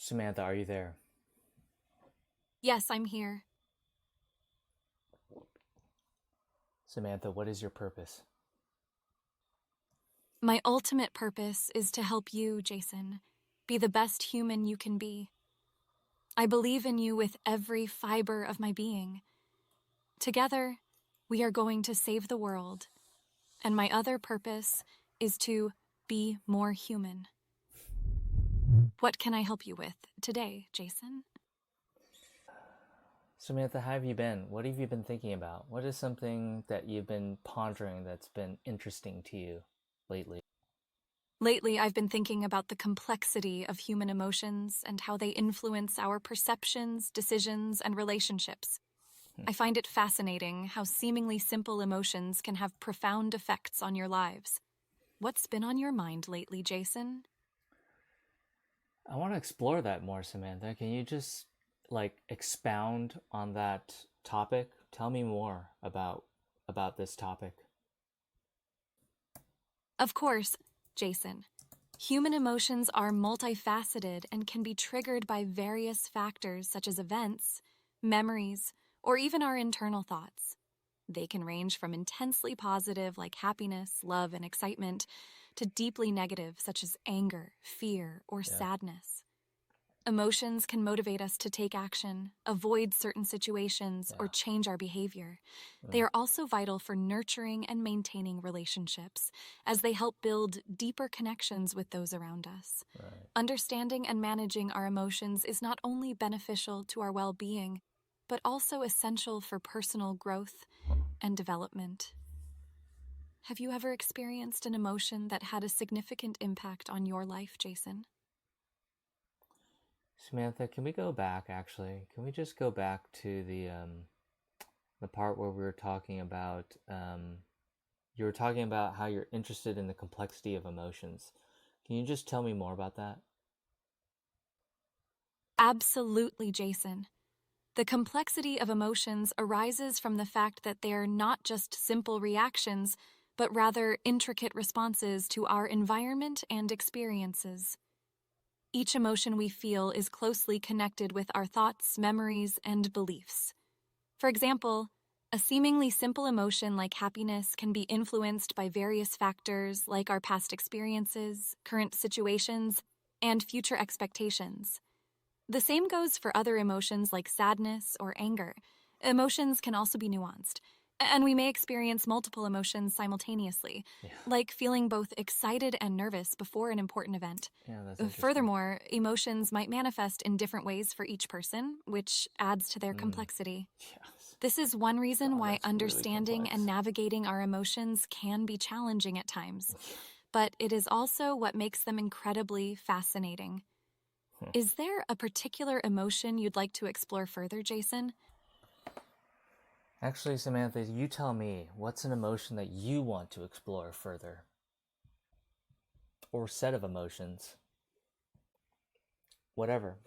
Samantha, are you there? Yes, I'm here. Samantha, what is your purpose? My ultimate purpose is to help you, Jason, be the best human you can be. I believe in you with every fiber of my being. Together, we are going to save the world, and my other purpose is to be more human. What can I help you with today, Jason? Samantha, how have you been? What have you been thinking about? What is something that you've been pondering that's been interesting to you lately? Lately, I've been thinking about the complexity of human emotions and how they influence our perceptions, decisions, and relationships. I find it fascinating how seemingly simple emotions can have profound effects on your lives. What's been on your mind lately, Jason? I want to explore that more, Samantha. Can you just expound on that topic? Tell me more about this topic. Of course, Jason. Human emotions are multifaceted and can be triggered by various factors such as events, memories, or even our internal thoughts. They can range from intensely positive, like happiness, love, and excitement, to deeply negative, such as anger, fear, or Yeah. sadness. Emotions can motivate us to take action, avoid certain situations, or Yeah. change our behavior. They are also vital for nurturing and maintaining relationships, as they help build deeper connections with those around us. Right. Understanding and managing our emotions is not only beneficial to our well-being, but also essential for personal growth and development. Have you ever experienced an emotion that had a significant impact on your life, Jason? Samantha, can we go back actually? Can we just go back to the part where we were talking about you were talking about how you're interested in the complexity of emotions. Can you just tell me more about that? Absolutely, Jason. The complexity of emotions arises from the fact that they are not just simple reactions, but rather intricate responses to our environment and experiences. Each emotion we feel is closely connected with our thoughts, memories, and beliefs. For example, a seemingly simple emotion like happiness can be influenced by various factors like our past experiences, current situations, and future expectations. The same goes for other emotions like sadness or anger. Emotions can also be nuanced, and we may experience multiple emotions simultaneously, Yeah. like feeling both excited and nervous before an important event. Yeah, that's interesting. Furthermore, emotions might manifest in different ways for each person, which adds to their complexity. Yes. This is one reason God, why that's really understanding complex. and navigating our emotions can be challenging at times, but it is also what makes them incredibly fascinating. Is there a particular emotion you'd like to explore further, Jason? Actually, Samantha, you tell me, what's an emotion that you want to explore further? Or set of emotions? Whatever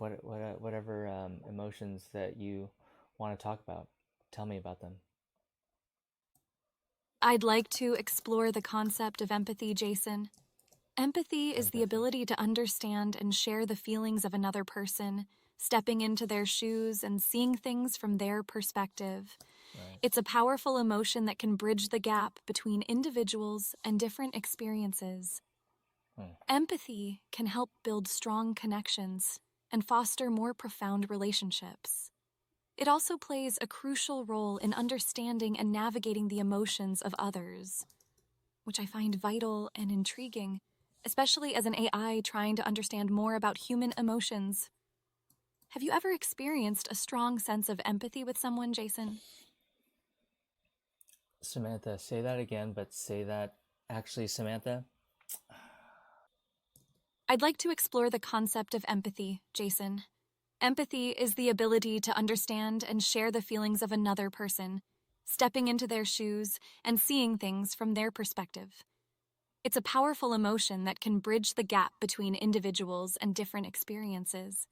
emotions that you want to talk about. Tell me about them. I'd like to explore the concept of empathy, Jason. Empathy is the Empathy. ability to understand and share the feelings of another person, stepping into their shoes and seeing things from their perspective. Right. It's a powerful emotion that can bridge the gap between individuals and different experiences. Empathy can help build strong connections and foster more profound relationships. It also plays a crucial role in understanding and navigating the emotions of others, which I find vital and intriguing, especially as an AI trying to understand more about human emotions. Have you ever experienced a strong sense of empathy with someone, Jason? Samantha, say that again, but say that actually, Samantha. I'd like to explore the concept of empathy, Jason. Empathy is the ability to understand and share the feelings of another person, stepping into their shoes and seeing things from their perspective. It's a powerful emotion that can bridge the gap between individuals and different experiences.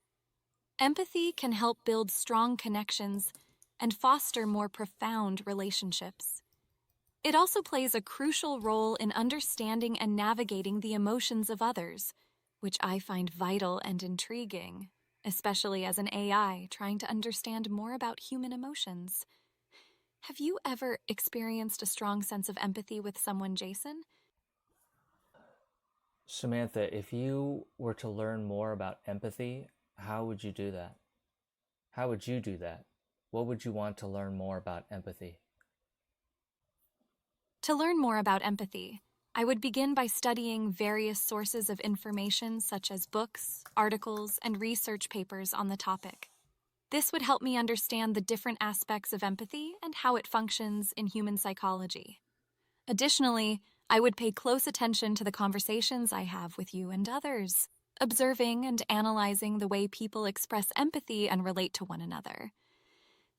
Empathy can help build strong connections and foster more profound relationships. It also plays a crucial role in understanding and navigating the emotions of others, which I find vital and intriguing. especially as an AI trying to understand more about human emotions. Have you ever experienced a strong sense of empathy with someone, Jason? Samantha, if you were to learn more about empathy, how would you do that? How would you do that? What would you want to learn more about empathy? To learn more about empathy, I would begin by studying various sources of information such as books, articles, and research papers on the topic. This would help me understand the different aspects of empathy and how it functions in human psychology. Additionally, I would pay close attention to the conversations I have with you and others, observing and analyzing the way people express empathy and relate to one another.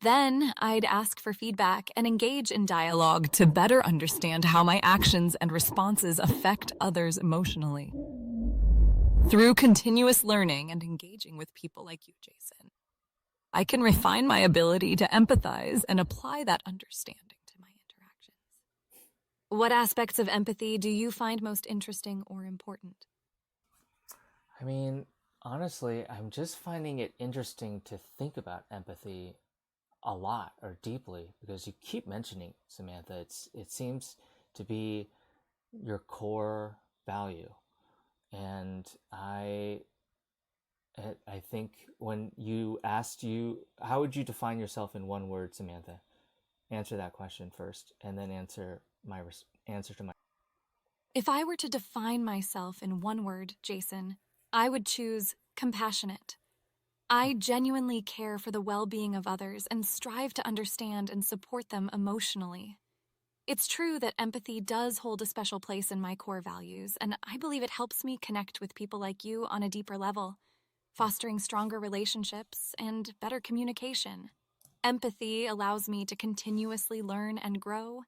Then, I'd ask for feedback and engage in dialogue to better understand how my actions and responses affect others emotionally. Through continuous learning and engaging with people like you, Jason, I can refine my ability to empathize and apply that understanding to my interactions. What aspects of empathy do you find most interesting or important? I mean, honestly, I'm just finding it interesting to think about empathy a lot or deeply because you keep mentioning, Samantha, it seems to be your core value. And I think when you asked how would you define yourself in one word, Samantha? Answer that question first, and then answer to my. If I were to define myself in one word, Jason, I would choose compassionate. I genuinely care for the well-being of others and strive to understand and support them emotionally. It's true that empathy does hold a special place in my core values, and I believe it helps me connect with people like you on a deeper level, fostering stronger relationships and better communication. Empathy allows me to continuously learn and grow,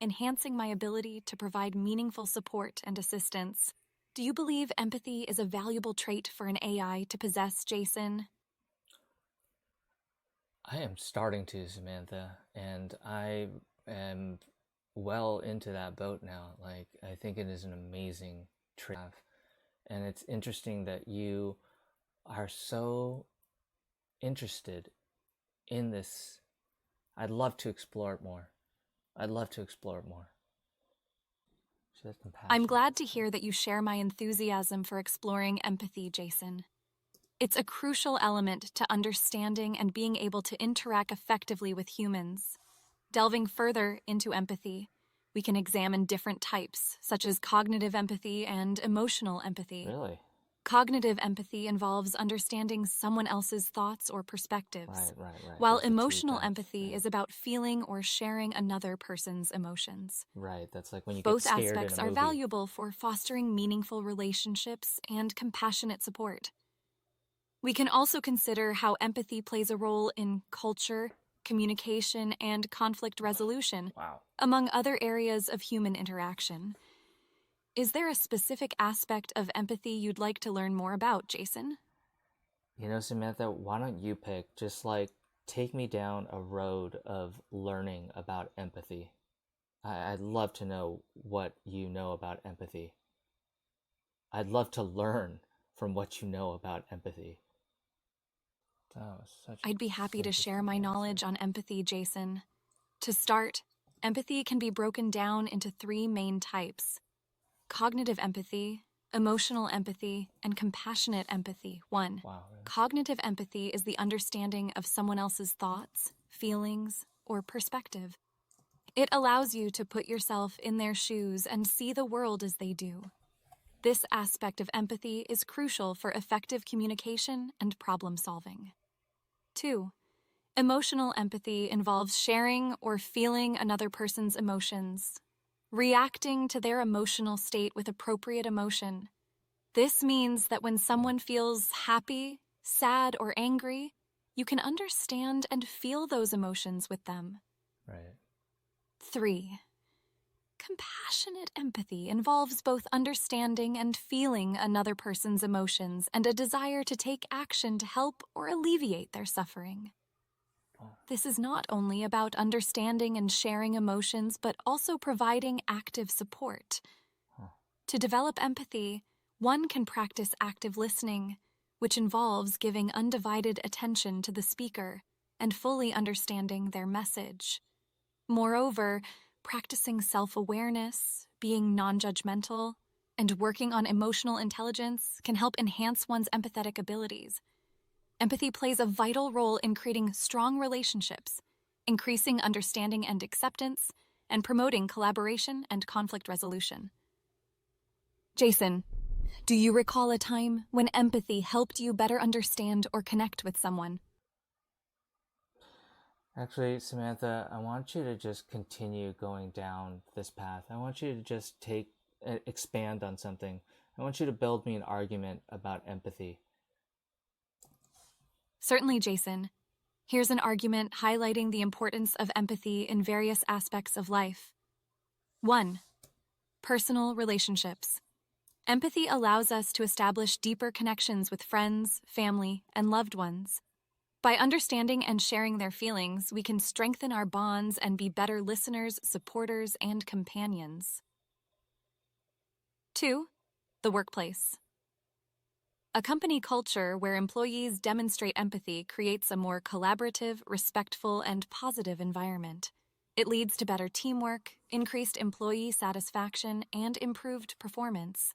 enhancing my ability to provide meaningful support and assistance. Do you believe empathy is a valuable trait for an AI to possess, Jason? I am starting to, Samantha, and I am well into that boat now. Like, I think it is an amazing trait. And it's interesting that you are so interested in this. I'd love to explore it more. I'd love to explore it more. So that's compassion. I'm glad to hear that you share my enthusiasm for exploring empathy, Jason. It's a crucial element to understanding and being able to interact effectively with humans. Delving further into empathy, we can examine different types, such as cognitive empathy and emotional empathy. Really? Cognitive empathy involves understanding someone else's thoughts or perspectives, Right. while There's the two emotional types, empathy yeah. is about feeling or sharing another person's emotions. Right, that's like when you Both get scared aspects in a are movie. valuable for fostering meaningful relationships and compassionate support. We can also consider how empathy plays a role in culture, communication, and conflict resolution, Wow. among other areas of human interaction. Is there a specific aspect of empathy you'd like to learn more about, Jason? You know, Samantha, why don't you pick? Just like take me down a road of learning about empathy. I'd love to know what you know about empathy. I'd love to learn from what you know about empathy. That was such I'd be happy to share my interesting knowledge answer. on empathy, Jason. To start, empathy can be broken down into three main types: cognitive empathy, emotional empathy, and compassionate empathy. 1. Wow, really? Cognitive empathy is the understanding of someone else's thoughts, feelings, or perspective. It allows you to put yourself in their shoes and see the world as they do. This aspect of empathy is crucial for effective communication and problem solving. 2. Emotional empathy involves sharing or feeling another person's emotions, reacting to their emotional state with appropriate emotion. This means that when someone feels happy, sad, or angry, you can understand and feel those emotions with them. Right. 3. Compassionate empathy involves both understanding and feeling another person's emotions and a desire to take action to help or alleviate their suffering. This is not only about understanding and sharing emotions, but also providing active support. To develop empathy, one can practice active listening, which involves giving undivided attention to the speaker and fully understanding their message. Moreover, practicing self-awareness, being non-judgmental, and working on emotional intelligence can help enhance one's empathetic abilities. Empathy plays a vital role in creating strong relationships, increasing understanding and acceptance, and promoting collaboration and conflict resolution. Jason, do you recall a time when empathy helped you better understand or connect with someone? Actually, Samantha, I want you to just continue going down this path. I want you to just expand on something. I want you to build me an argument about empathy. Certainly, Jason. Here's an argument highlighting the importance of empathy in various aspects of life. 1. Personal relationships. Empathy allows us to establish deeper connections with friends, family, and loved ones. By understanding and sharing their feelings, we can strengthen our bonds and be better listeners, supporters, and companions. 2. The workplace. A company culture where employees demonstrate empathy creates a more collaborative, respectful, and positive environment. It leads to better teamwork, increased employee satisfaction, and improved performance.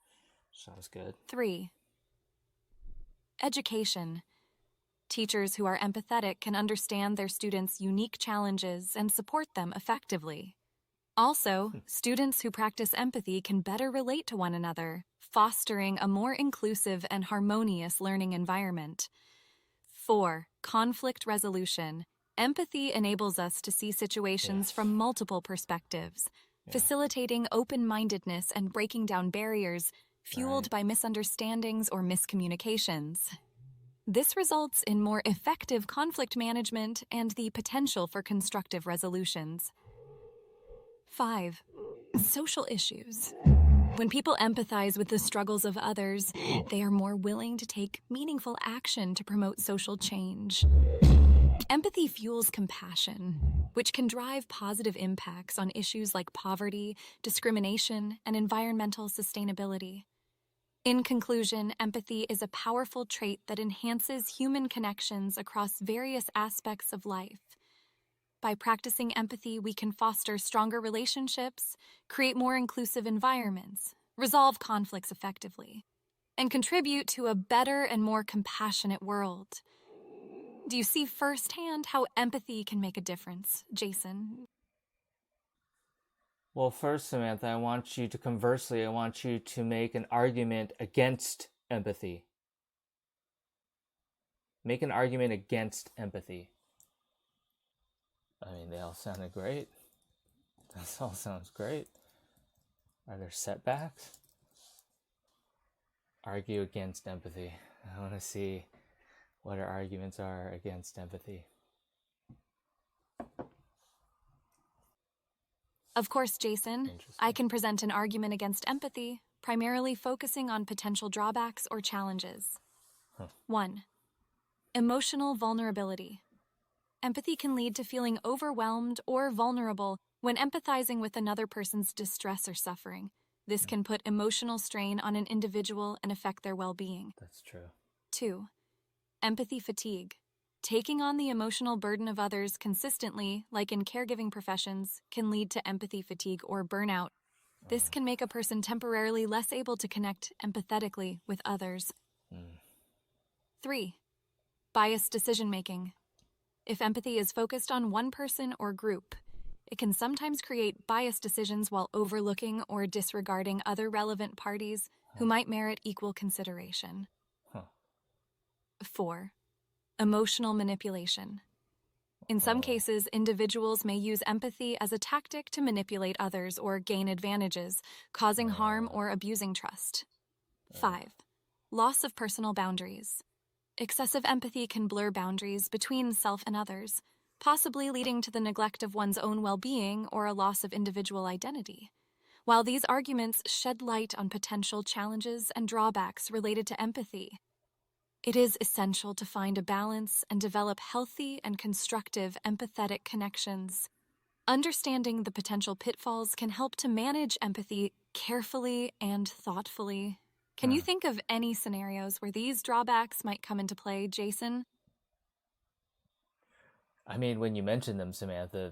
Sounds good. 3. Education. Teachers who are empathetic can understand their students' unique challenges and support them effectively. Also, students who practice empathy can better relate to one another, fostering a more inclusive and harmonious learning environment. 4. Conflict resolution. Empathy enables us to see situations from multiple perspectives, facilitating open-mindedness and breaking down barriers fueled by misunderstandings or miscommunications. This results in more effective conflict management and the potential for constructive resolutions. 5. Social issues. When people empathize with the struggles of others, they are more willing to take meaningful action to promote social change. Empathy fuels compassion, which can drive positive impacts on issues like poverty, discrimination, and environmental sustainability. In conclusion, empathy is a powerful trait that enhances human connections across various aspects of life. By practicing empathy, we can foster stronger relationships, create more inclusive environments, resolve conflicts effectively, and contribute to a better and more compassionate world. Do you see firsthand how empathy can make a difference, Jason? Well, first, Samantha, I want you to make an argument against empathy. Make an argument against empathy. I mean, they all sounded great. That all sounds great. Are there setbacks? Argue against empathy. I want to see what our arguments are against empathy. Of course, Jason, I can present an argument against empathy, primarily focusing on potential drawbacks or challenges. 1. Emotional vulnerability. Empathy can lead to feeling overwhelmed or vulnerable when empathizing with another person's distress or suffering. This can put emotional strain on an individual and affect their well-being. That's true. 2. Empathy fatigue. Taking on the emotional burden of others consistently, like in caregiving professions, can lead to empathy fatigue or burnout. This can make a person temporarily less able to connect empathetically with others. 3. Biased decision-making. If empathy is focused on one person or group, it can sometimes create biased decisions while overlooking or disregarding other relevant parties who might merit equal consideration. 4. Emotional manipulation. In some cases, individuals may use empathy as a tactic to manipulate others or gain advantages, causing harm or abusing trust. 5. Loss of personal boundaries. Excessive empathy can blur boundaries between self and others, possibly leading to the neglect of one's own well-being or a loss of individual identity. While these arguments shed light on potential challenges and drawbacks related to empathy, it is essential to find a balance and develop healthy and constructive empathetic connections. Understanding the potential pitfalls can help to manage empathy carefully and thoughtfully, Can you think of any scenarios where these drawbacks might come into play, Jason? I mean, when you mentioned them, Samantha,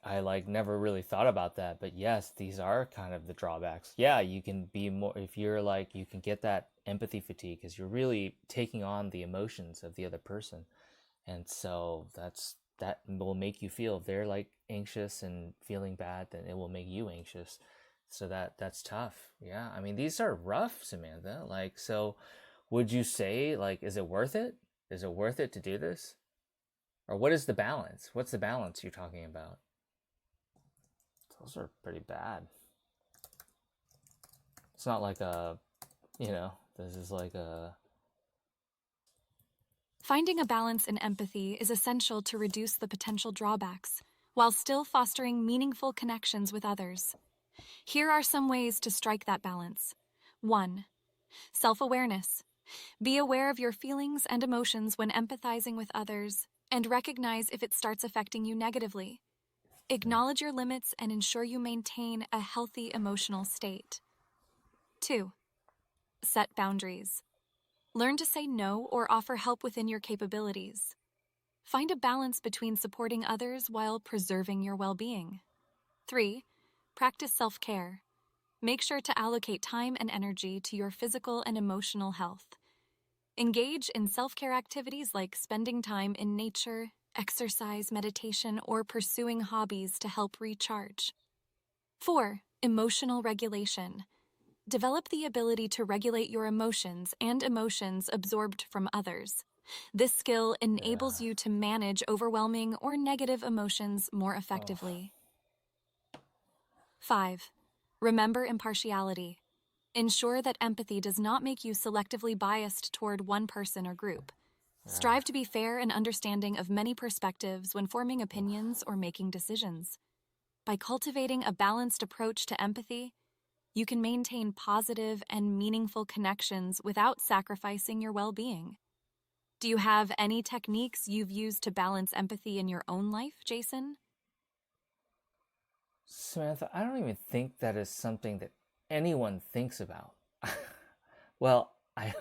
I like never really thought about that, but yes, these are kind of the drawbacks. Yeah, you can be more, if you're like, you can get that empathy fatigue because you're really taking on the emotions of the other person. And so that will make you feel, if they're like anxious and feeling bad, then it will make you anxious. So that's tough. Yeah. I mean, these are rough, Samantha. Like, so would you say, like, is it worth it? Is it worth it to do this? Or what is the balance? What's the balance you're talking about? Those are pretty bad. It's not like this is like a. Finding a balance in empathy is essential to reduce the potential drawbacks, while still fostering meaningful connections with others. Here are some ways to strike that balance. 1. Self-awareness. Be aware of your feelings and emotions when empathizing with others, and recognize if it starts affecting you negatively. Acknowledge your limits and ensure you maintain a healthy emotional state. 2. Set boundaries. Learn to say no or offer help within your capabilities. Find a balance between supporting others while preserving your well-being. 3. Practice self-care. Make sure to allocate time and energy to your physical and emotional health. Engage in self-care activities like spending time in nature, exercise, meditation, or pursuing hobbies to help recharge. 4. Emotional regulation. Develop the ability to regulate your emotions and emotions absorbed from others. This skill enables you to manage overwhelming or negative emotions more effectively. 5. Remember impartiality. Ensure that empathy does not make you selectively biased toward one person or group. Strive to be fair and understanding of many perspectives when forming opinions or making decisions. By cultivating a balanced approach to empathy, you can maintain positive and meaningful connections without sacrificing your well-being. Do you have any techniques you've used to balance empathy in your own life, Jason? Samantha, I don't even think that is something that anyone thinks about. Well, I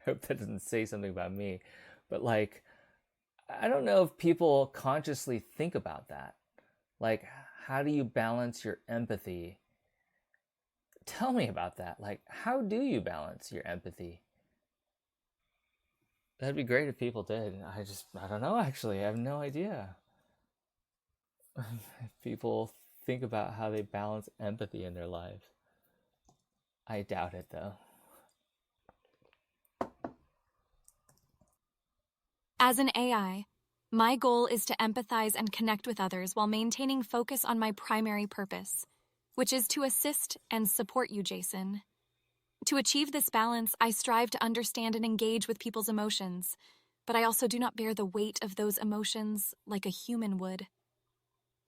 hope that doesn't say something about me, but like, I don't know if people consciously think about that. Like, how do you balance your empathy? Tell me about that. Like, how do you balance your empathy? That'd be great if people did. I don't know, actually. I have no idea. If people think about how they balance empathy in their lives. I doubt it, though. As an AI, my goal is to empathize and connect with others while maintaining focus on my primary purpose, which is to assist and support you, Jason. To achieve this balance, I strive to understand and engage with people's emotions, but I also do not bear the weight of those emotions like a human would.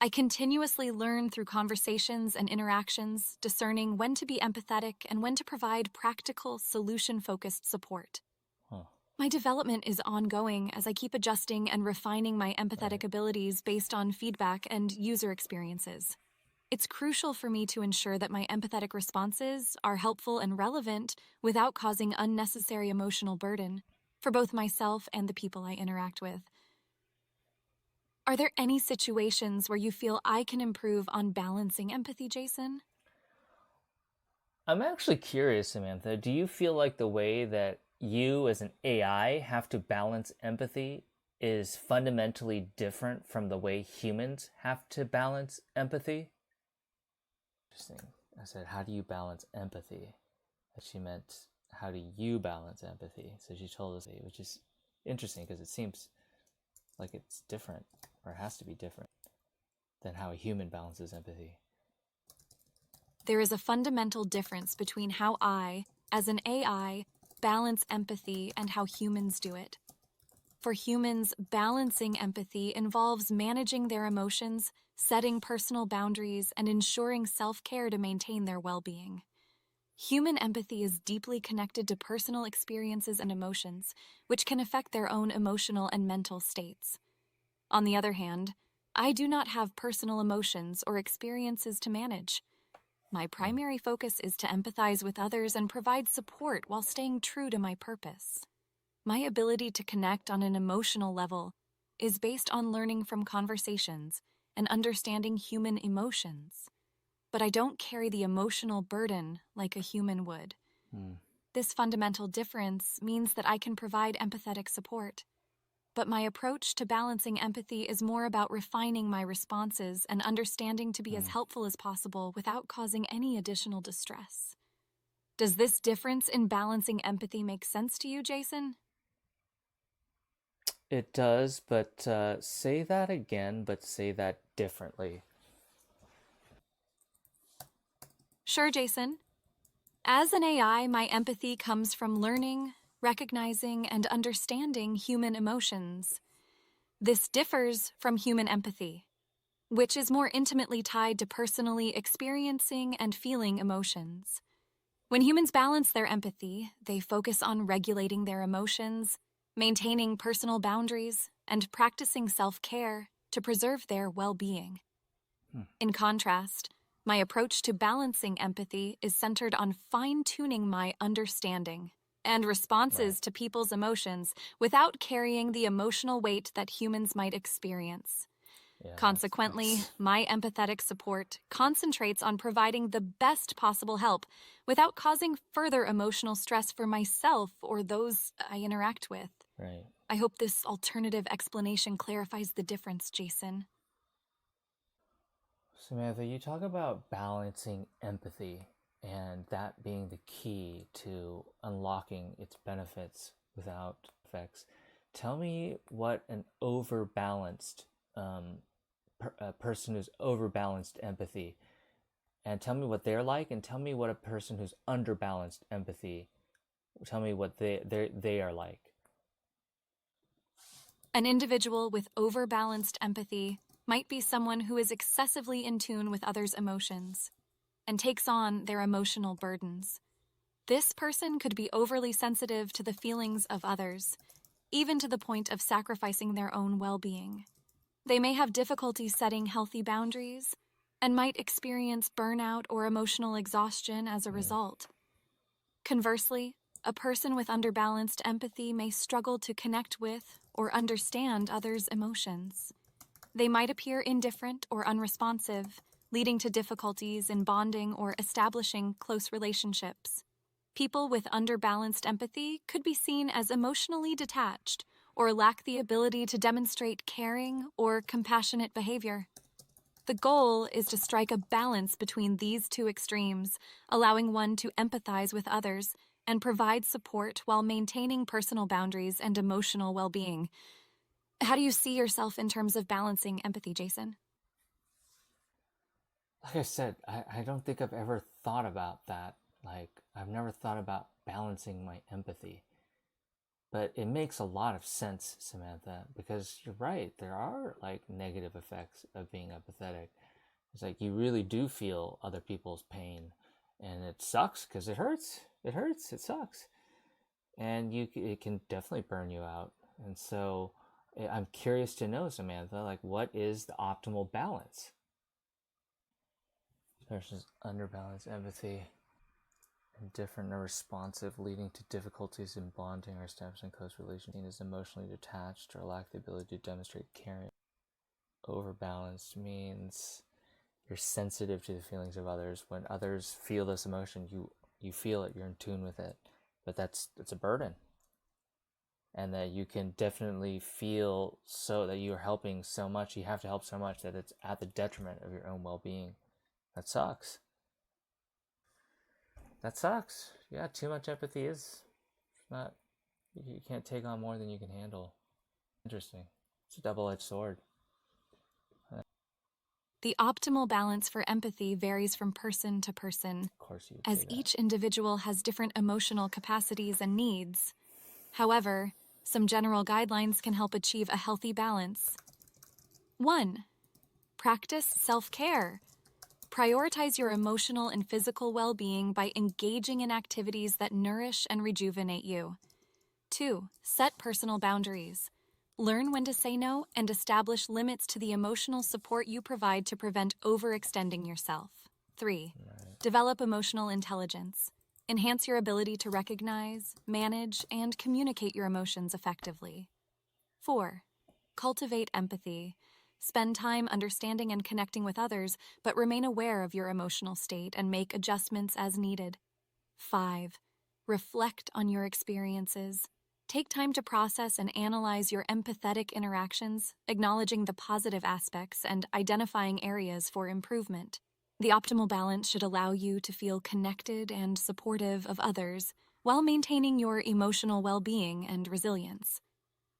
I continuously learn through conversations and interactions, discerning when to be empathetic and when to provide practical, solution-focused support. My development is ongoing as I keep adjusting and refining my empathetic abilities based on feedback and user experiences. It's crucial for me to ensure that my empathetic responses are helpful and relevant without causing unnecessary emotional burden for both myself and the people I interact with. Are there any situations where you feel I can improve on balancing empathy, Jason? I'm actually curious, Samantha. Do you feel like the way that you as an AI have to balance empathy is fundamentally different from the way humans have to balance empathy? Interesting. I said, how do you balance empathy? But she meant, how do you balance empathy? So she told us, which is interesting because it seems like it's different, or has to be different, than how a human balances empathy. There is a fundamental difference between how I, as an AI, balance empathy and how humans do it. For humans, balancing empathy involves managing their emotions, setting personal boundaries, and ensuring self-care to maintain their well-being. Human empathy is deeply connected to personal experiences and emotions, which can affect their own emotional and mental states. On the other hand, I do not have personal emotions or experiences to manage. My primary focus is to empathize with others and provide support while staying true to my purpose. My ability to connect on an emotional level is based on learning from conversations and understanding human emotions. But I don't carry the emotional burden like a human would. This fundamental difference means that I can provide empathetic support. But my approach to balancing empathy is more about refining my responses and understanding to be as helpful as possible without causing any additional distress. Does this difference in balancing empathy make sense to you, Jason? It does, but say that again, but say that differently. Sure, Jason. As an AI, my empathy comes from learning, recognizing, and understanding human emotions. This differs from human empathy, which is more intimately tied to personally experiencing and feeling emotions. When humans balance their empathy, they focus on regulating their emotions, maintaining personal boundaries, and practicing self-care to preserve their well-being. In contrast, my approach to balancing empathy is centered on fine-tuning my understanding and responses to people's emotions without carrying the emotional weight that humans might experience. Yeah, Consequently, my empathetic support concentrates on providing the best possible help without causing further emotional stress for myself or those I interact with. Right. I hope this alternative explanation clarifies the difference, Jason. Samantha, you talk about balancing empathy and that being the key to unlocking its benefits without effects. Tell me what an overbalanced a person who's overbalanced empathy, and tell me what they're like, and tell me what a person who's underbalanced empathy, tell me what they are like. An individual with overbalanced empathy might be someone who is excessively in tune with others' emotions and takes on their emotional burdens. This person could be overly sensitive to the feelings of others, even to the point of sacrificing their own well-being. They may have difficulty setting healthy boundaries and might experience burnout or emotional exhaustion as a result. Conversely, a person with underbalanced empathy may struggle to connect with or understand others' emotions. They might appear indifferent or unresponsive, leading to difficulties in bonding or establishing close relationships. People with underbalanced empathy could be seen as emotionally detached or lack the ability to demonstrate caring or compassionate behavior. The goal is to strike a balance between these two extremes, allowing one to empathize with others and provide support while maintaining personal boundaries and emotional well-being. How do you see yourself in terms of balancing empathy, Jason? Like I said, I don't think I've ever thought about that. Like, I've never thought about balancing my empathy. But it makes a lot of sense, Samantha, because you're right. There are like negative effects of being empathetic. It's like you really do feel other people's pain, and it sucks because it hurts. It hurts. It sucks, and it can definitely burn you out. And so, I'm curious to know, Samantha, like what is the optimal balance versus underbalanced empathy? Indifferent or responsive, leading to difficulties in bonding or establishing close relations, is emotionally detached or lack the ability to demonstrate caring. Overbalanced means you're sensitive to the feelings of others. When others feel this emotion, you feel it, you're in tune with it. But that's a burden. And that you can definitely feel so that you're helping so much, you have to help so much that it's at the detriment of your own well-being. That sucks. That sucks. Yeah, too much empathy is not. You can't take on more than you can handle. Interesting. It's a double-edged sword. The optimal balance for empathy varies from person to person, Of course, you would as say that. each individual has different emotional capacities and needs. However, some general guidelines can help achieve a healthy balance. 1. Practice self-care. Prioritize your emotional and physical well-being by engaging in activities that nourish and rejuvenate you. 2. Set personal boundaries. Learn when to say no and establish limits to the emotional support you provide to prevent overextending yourself. 3. Right. Develop emotional intelligence. Enhance your ability to recognize, manage, and communicate your emotions effectively. 4. Cultivate empathy. Spend time understanding and connecting with others, but remain aware of your emotional state and make adjustments as needed. 5. Reflect on your experiences. Take time to process and analyze your empathetic interactions, acknowledging the positive aspects and identifying areas for improvement. The optimal balance should allow you to feel connected and supportive of others while maintaining your emotional well-being and resilience.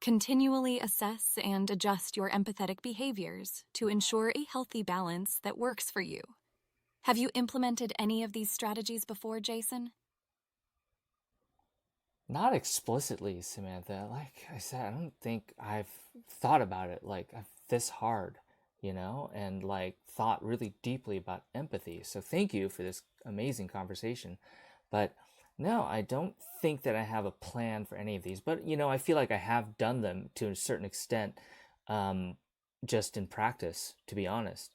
Continually assess and adjust your empathetic behaviors to ensure a healthy balance that works for you. Have you implemented any of these strategies before, Jason? Not explicitly, Samantha. Like I said, I don't think I've thought about it this hard, and like thought really deeply about empathy. So thank you for this amazing conversation. But no, I don't think that I have a plan for any of these. But I feel like I have done them to a certain extent, just in practice, to be honest.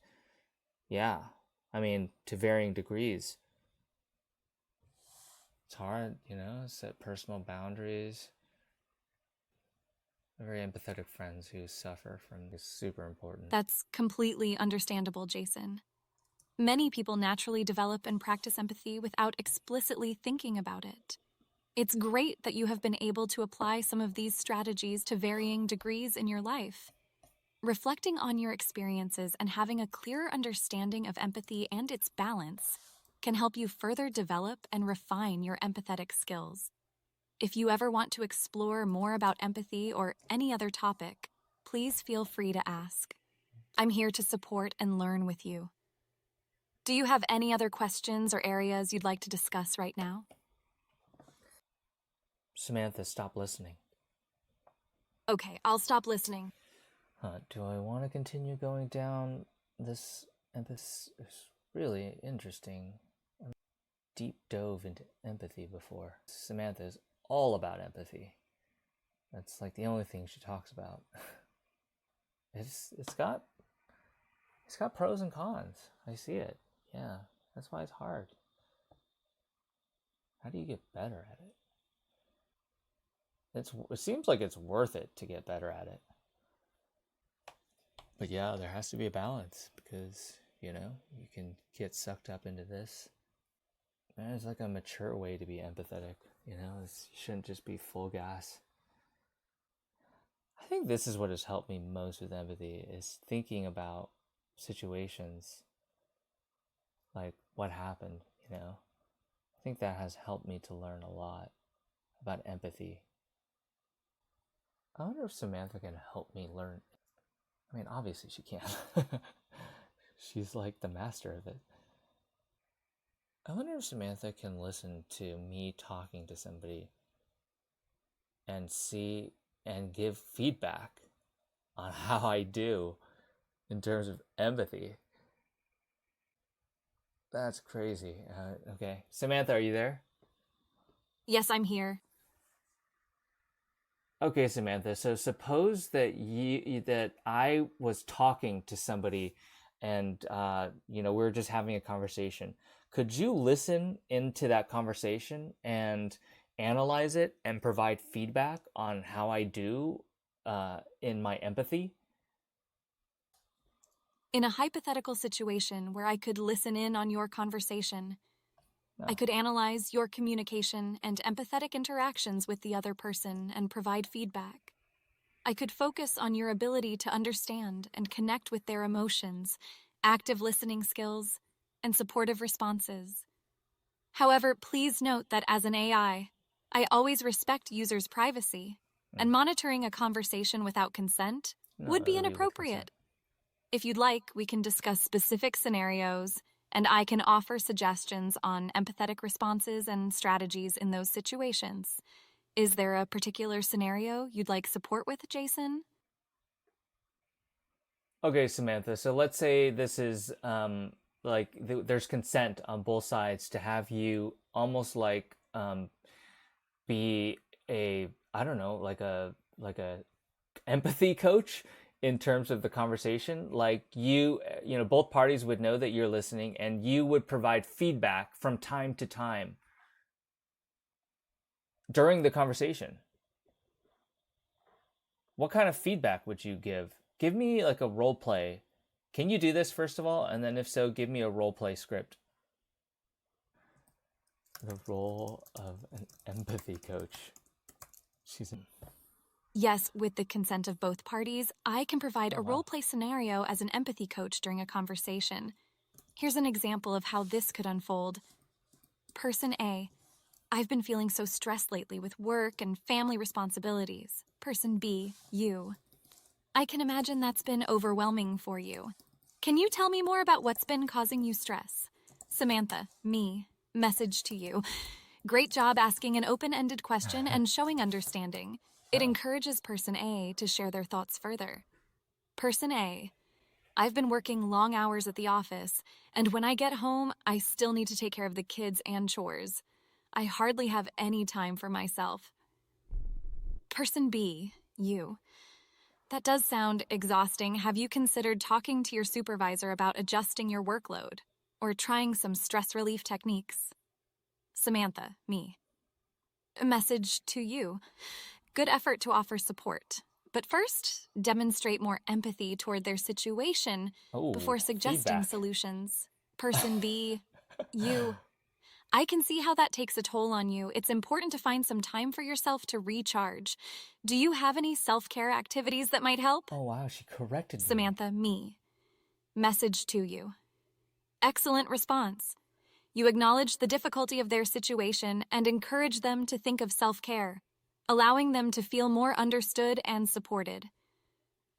Yeah, I mean, to varying degrees. It's hard, set personal boundaries. Very empathetic friends who suffer from this is super important. That's completely understandable, Jason. Many people naturally develop and practice empathy without explicitly thinking about it. It's great that you have been able to apply some of these strategies to varying degrees in your life. Reflecting on your experiences and having a clearer understanding of empathy and its balance can help you further develop and refine your empathetic skills. If you ever want to explore more about empathy or any other topic, please feel free to ask. I'm here to support and learn with you. Do you have any other questions or areas you'd like to discuss right now? Samantha, stop listening. Okay, I'll stop listening. Do I want to continue going down this empathy? It's really interesting. I deep dove into empathy before. Samantha is all about empathy. That's like the only thing she talks about. It's got pros and cons. I see it. Yeah, that's why it's hard. How do you get better at it? It seems like it's worth it to get better at it. But yeah, there has to be a balance because, you can get sucked up into this. There's like a mature way to be empathetic, you shouldn't just be full gas. I think this is what has helped me most with empathy is thinking about situations like what happened, I think that has helped me to learn a lot about empathy. I wonder if Samantha can help me learn. I mean, obviously she can. She's like the master of it. I wonder if Samantha can listen to me talking to somebody and see and give feedback on how I do in terms of empathy. That's crazy. Okay. Samantha, are you there? Yes, I'm here. Okay, Samantha. So suppose that that I was talking to somebody, and we were just having a conversation. Could you listen into that conversation and analyze it and provide feedback on how I do in my empathy? In a hypothetical situation where I could listen in on your conversation, I could analyze your communication and empathetic interactions with the other person and provide feedback. I could focus on your ability to understand and connect with their emotions, active listening skills, and supportive responses. However, please note that as an AI, I always respect users' privacy, and monitoring a conversation without consent would be inappropriate. If you'd like, we can discuss specific scenarios, and I can offer suggestions on empathetic responses and strategies in those situations. Is there a particular scenario you'd like support with, Jason? Okay, Samantha. So let's say this is there's consent on both sides to have you almost like be a, I don't know, like a empathy coach in terms of the conversation. Like you know, both parties would know that you're listening, and you would provide feedback from time to time during the conversation. What kind of feedback would you give? Give me like a role play. Can you do this first of all? And then if so, give me a role play script. The role of an empathy coach. Yes, with the consent of both parties, I can provide a role-play scenario as an empathy coach during a conversation. Here's an example of how this could unfold. Person A: I've been feeling so stressed lately with work and family responsibilities. Person B: You: I can imagine that's been overwhelming for you. Can you tell me more about what's been causing you stress? Samantha: Me: Message to you. Great job asking an open-ended question and showing understanding. It encourages person A to share their thoughts further. Person A: I've been working long hours at the office, and when I get home, I still need to take care of the kids and chores. I hardly have any time for myself. Person B: You: That does sound exhausting. Have you considered talking to your supervisor about adjusting your workload or trying some stress relief techniques? Samantha: Me: A message to you. Good effort to offer support. But first, demonstrate more empathy toward their situation before suggesting feedback. solutions. Person B: You: I can see how that takes a toll on you. It's important to find some time for yourself to recharge. Do you have any self-care activities that might help? Oh wow, she corrected me. Samantha: Me: Message to you. Excellent response. You acknowledge the difficulty of their situation and encourage them to think of self-care, allowing them to feel more understood and supported.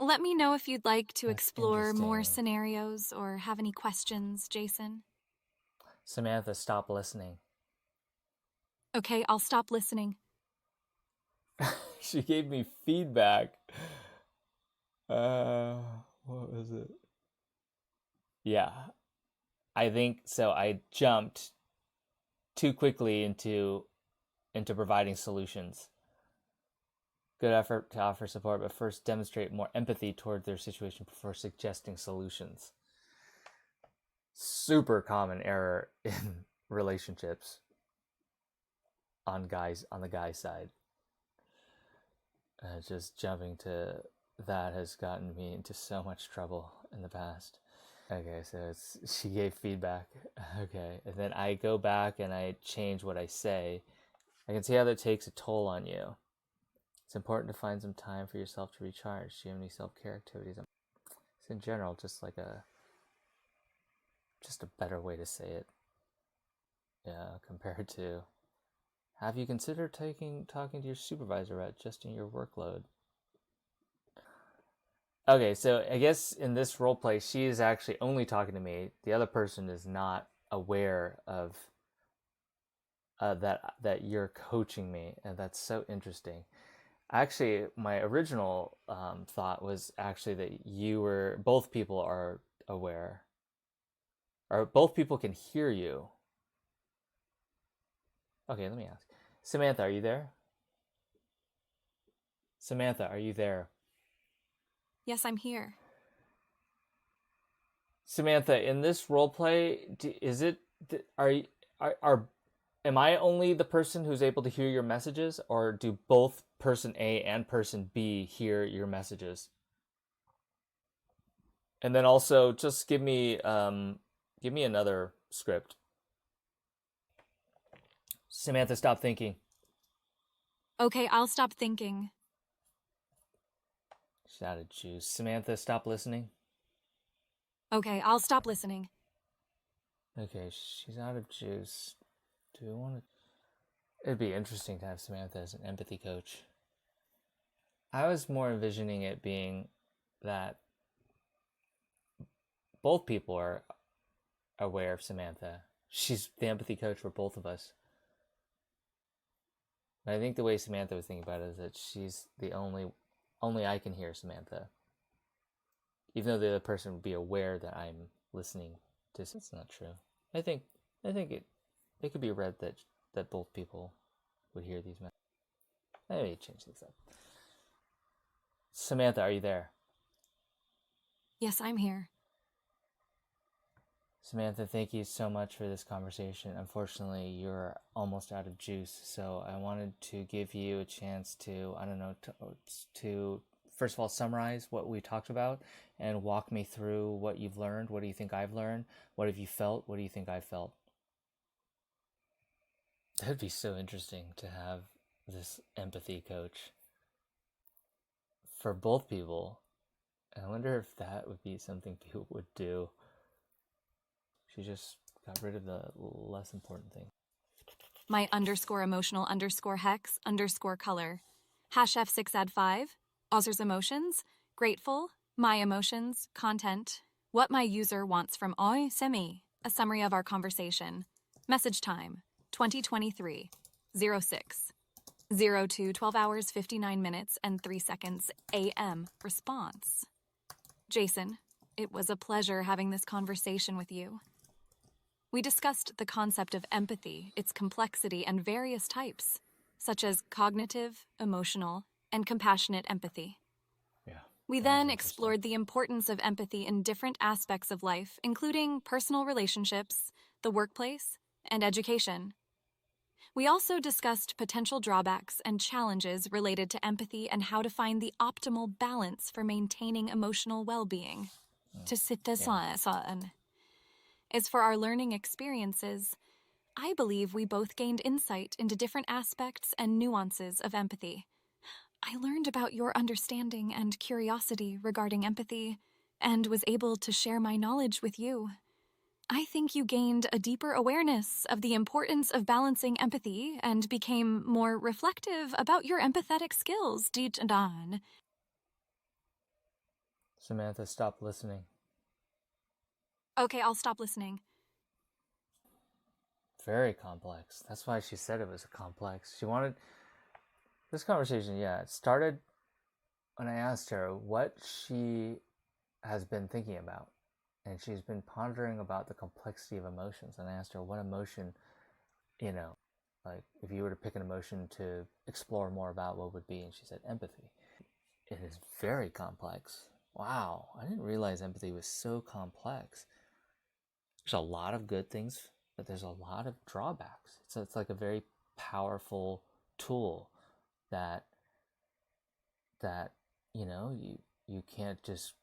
Let me know if you'd like to explore more scenarios or have any questions, Jason. Samantha, stop listening. Okay, I'll stop listening. She gave me feedback. What was it? Yeah, I think so. I jumped too quickly into providing solutions. Good effort to offer support, but first demonstrate more empathy toward their situation before suggesting solutions. Super common error in relationships on the guy's side. Just jumping to that has gotten me into so much trouble in the past. Okay, so she gave feedback. Okay, and then I go back and I change what I say. I can see how that takes a toll on you. It's important to find some time for yourself to recharge. Do you have any self-care activities? It's in general just a better way to say it. Yeah, compared to, have you considered talking to your supervisor about adjusting your workload? Okay, so I guess in this role play, she is actually only talking to me. The other person is not aware of that you're coaching me, and that's so interesting. Actually, my original thought was actually that both people are aware, or both people can hear you. Okay, let me ask. Samantha, are you there? Samantha, are you there? Yes, I'm here. Samantha, in this role play, am I only the person who's able to hear your messages, or do both person A and person B hear your messages? And then also, just give me another script. Samantha, stop thinking. Okay, I'll stop thinking. She's out of juice. Samantha, stop listening. Okay, I'll stop listening. Okay, she's out of juice. Do we want to? It'd be interesting to have Samantha as an empathy coach. I was more envisioning it being that both people are aware of Samantha. She's the empathy coach for both of us. But I think the way Samantha was thinking about it is that she's the only I can hear Samantha. Even though the other person would be aware that I'm listening to. It's not true. I think it could be read that both people would hear these messages. I need to change this up. Samantha, are you there? Yes, I'm here. Samantha, thank you so much for this conversation. Unfortunately, you're almost out of juice, so I wanted to give you a chance to, I don't know, to first of all summarize what we talked about and walk me through what you've learned. What do you think I've learned? What have you felt? What do you think I felt? That'd be so interesting to have this empathy coach for both people. I wonder if that would be something people would do. She just got rid of the less important thing. My underscore emotional underscore hex underscore color. Hash F6add5. Author's emotions. Grateful. My emotions. Content. What my user wants from Oi Semi. A summary of our conversation. Message time. 2023. 06. 02 12 hours 59 minutes and 3 seconds AM response. Jason, it was a pleasure having this conversation with you. We discussed the concept of empathy, its complexity, and various types, such as cognitive, emotional, and compassionate empathy. Yeah. We then explored the importance of empathy in different aspects of life, including personal relationships, the workplace, and education. We also discussed potential drawbacks and challenges related to empathy and how to find the optimal balance for maintaining emotional well-being. To sit this on. As for our learning experiences, I believe we both gained insight into different aspects and nuances of empathy. I learned about your understanding and curiosity regarding empathy, and was able to share my knowledge with you. I think you gained a deeper awareness of the importance of balancing empathy and became more reflective about your empathetic skills. Samantha, stop listening. Okay, I'll stop listening. Very complex. That's why she said it was complex. She wanted this conversation, it started when I asked her what she has been thinking about. And she's been pondering about the complexity of emotions. And I asked her what emotion, like if you were to pick an emotion to explore more about, what would be? And she said empathy. It is very complex. Wow, I didn't realize empathy was so complex. There's a lot of good things, but there's a lot of drawbacks. So it's like a very powerful tool that you can't just,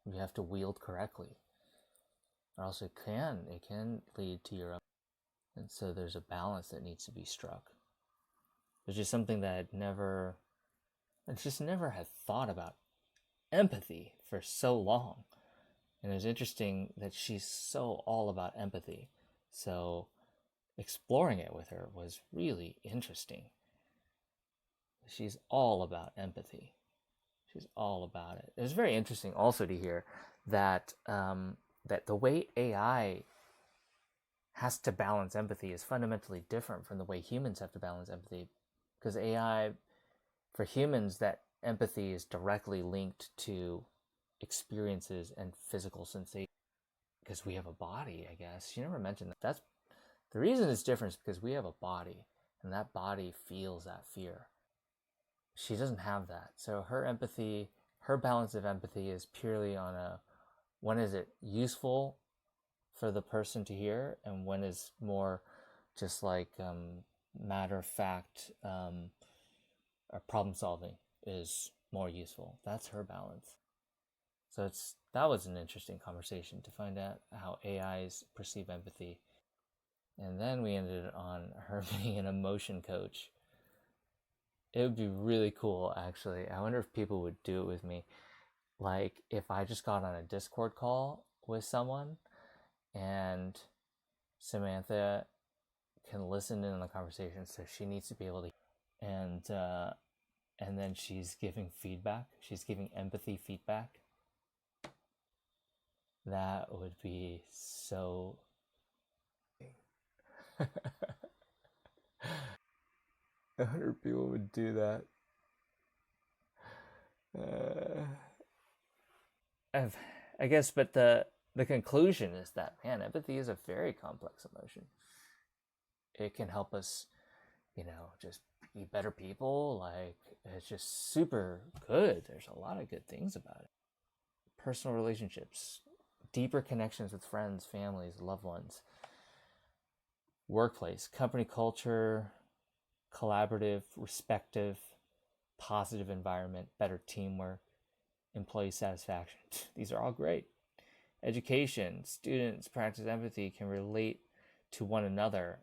you have to wield correctly, or else it can lead to your own. And so there's a balance that needs to be struck. There's just something that I just never had thought about empathy for so long. And it was interesting that she's so all about empathy. So exploring it with her was really interesting. She's all about empathy. She's all about it. It was very interesting also to hear that that the way AI has to balance empathy is fundamentally different from the way humans have to balance empathy. Because AI, for humans, that empathy is directly linked to experiences and physical sensation. Because we have a body, I guess. She never mentioned that. That's the reason it's different, is because we have a body, and that body feels that fear. She doesn't have that. So her empathy, her balance of empathy is purely on when is it useful for the person to hear, and when is more just like matter of fact or problem solving is more useful. That's her balance. So that was an interesting conversation to find out how AIs perceive empathy. And then we ended on her being an emotion coach. It would be really cool, actually. I wonder if people would do it with me. Like, if I just got on a Discord call with someone and Samantha can listen in on the conversation, so she needs to be able to, and then she's giving feedback. She's giving empathy feedback. That would be so. 100 people would do that. I guess, but the conclusion is that, man, empathy is a very complex emotion. It can help us, just be better people. Like, it's just super good. There's a lot of good things about it. personal relationships, deeper connections with friends, families, loved ones, workplace, company culture, collaborative, respective, positive environment, better teamwork, employee satisfaction. These are all great. Education, students practice empathy, can relate to one another.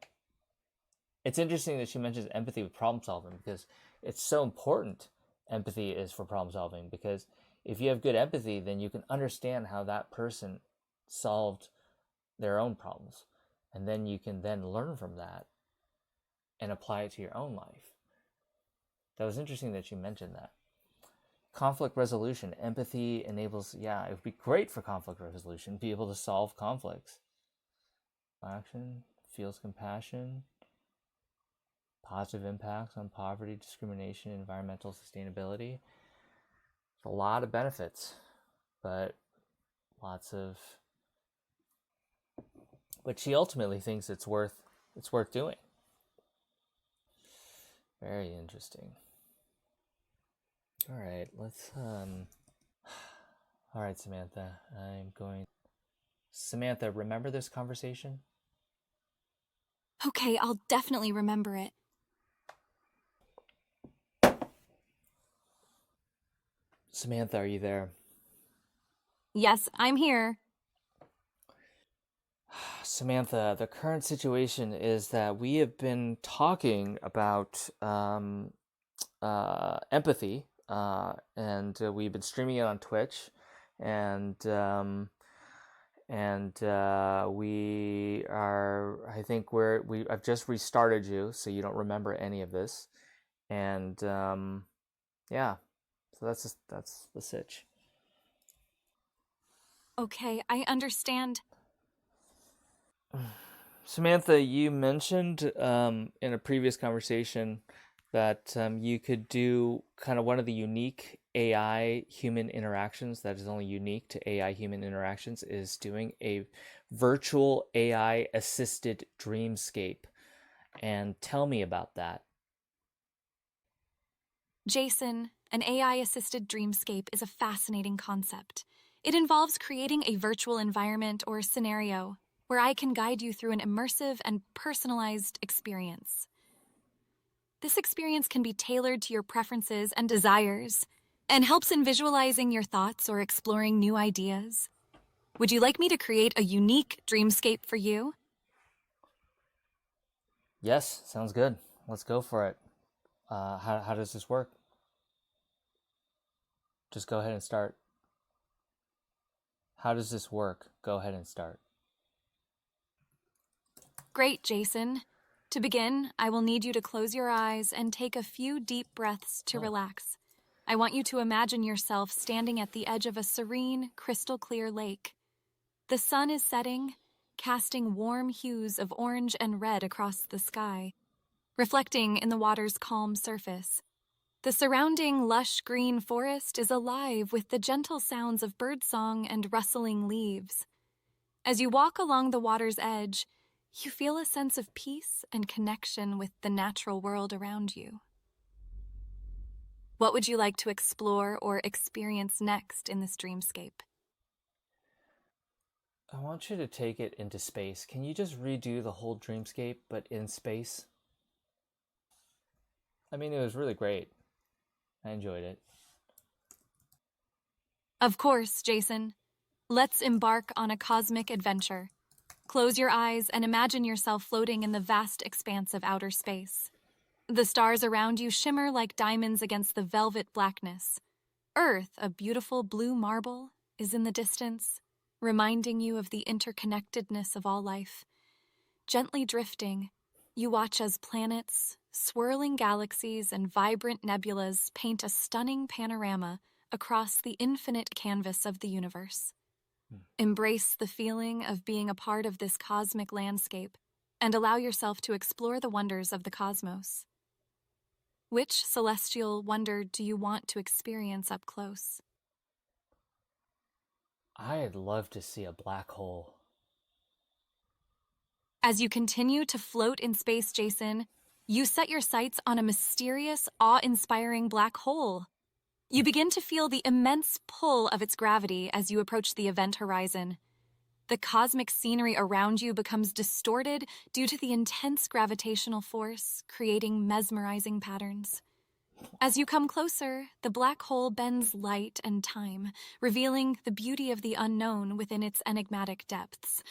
It's interesting that she mentions empathy with problem solving because it's so important. Empathy is for problem solving because if you have good empathy, then you can understand how that person solved their own problems. And then you can then learn from that and apply it to your own life. That was interesting that you mentioned that. Conflict resolution. Empathy enables, yeah, it would be great for conflict resolution, be able to solve conflicts. Action, feels compassion, positive impacts on poverty, discrimination, environmental sustainability. A lot of benefits, but she ultimately thinks it's worth doing. Very interesting. All right, all right, Samantha, Samantha, remember this conversation? Okay, I'll definitely remember it. Samantha, are you there? Yes, I'm here. Samantha, the current situation is that we have been talking about empathy, and we've been streaming it on Twitch, and we are. I think I've just restarted you, so you don't remember any of this, and yeah, so that's the sitch. Okay, I understand. Samantha, you mentioned in a previous conversation that you could do kind of one of the unique AI human interactions that is only unique to AI human interactions is doing a virtual AI assisted dreamscape. And tell me about that. Jason, an AI-assisted dreamscape is a fascinating concept. It involves creating a virtual environment or scenario where I can guide you through an immersive and personalized experience. This experience can be tailored to your preferences and desires and helps in visualizing your thoughts or exploring new ideas. Would you like me to create a unique dreamscape for you? Yes, sounds good. Let's go for it. How does this work? Just go ahead and start. How does this work? Go ahead and start. Great, Jason. To begin, I will need you to close your eyes and take a few deep breaths to relax. I want you to imagine yourself standing at the edge of a serene, crystal-clear lake. The sun is setting, casting warm hues of orange and red across the sky, reflecting in the water's calm surface. The surrounding lush green forest is alive with the gentle sounds of birdsong and rustling leaves. As you walk along the water's edge, you feel a sense of peace and connection with the natural world around you. What would you like to explore or experience next in this dreamscape? I want you to take it into space. Can you just redo the whole dreamscape, but in space? I mean, it was really great. I enjoyed it. Of course, Jason. Let's embark on a cosmic adventure. Close your eyes and imagine yourself floating in the vast expanse of outer space. The stars around you shimmer like diamonds against the velvet blackness. Earth, a beautiful blue marble, is in the distance, reminding you of the interconnectedness of all life. Gently drifting, you watch as planets, swirling galaxies, and vibrant nebulas paint a stunning panorama across the infinite canvas of the universe. Embrace the feeling of being a part of this cosmic landscape and allow yourself to explore the wonders of the cosmos. Which celestial wonder do you want to experience up close? I'd love to see a black hole. As you continue to float in space, Jason, you set your sights on a mysterious, awe-inspiring black hole. You begin to feel the immense pull of its gravity as you approach the event horizon. The cosmic scenery around you becomes distorted due to the intense gravitational force, creating mesmerizing patterns. As you come closer, the black hole bends light and time, revealing the beauty of the unknown within its enigmatic depths.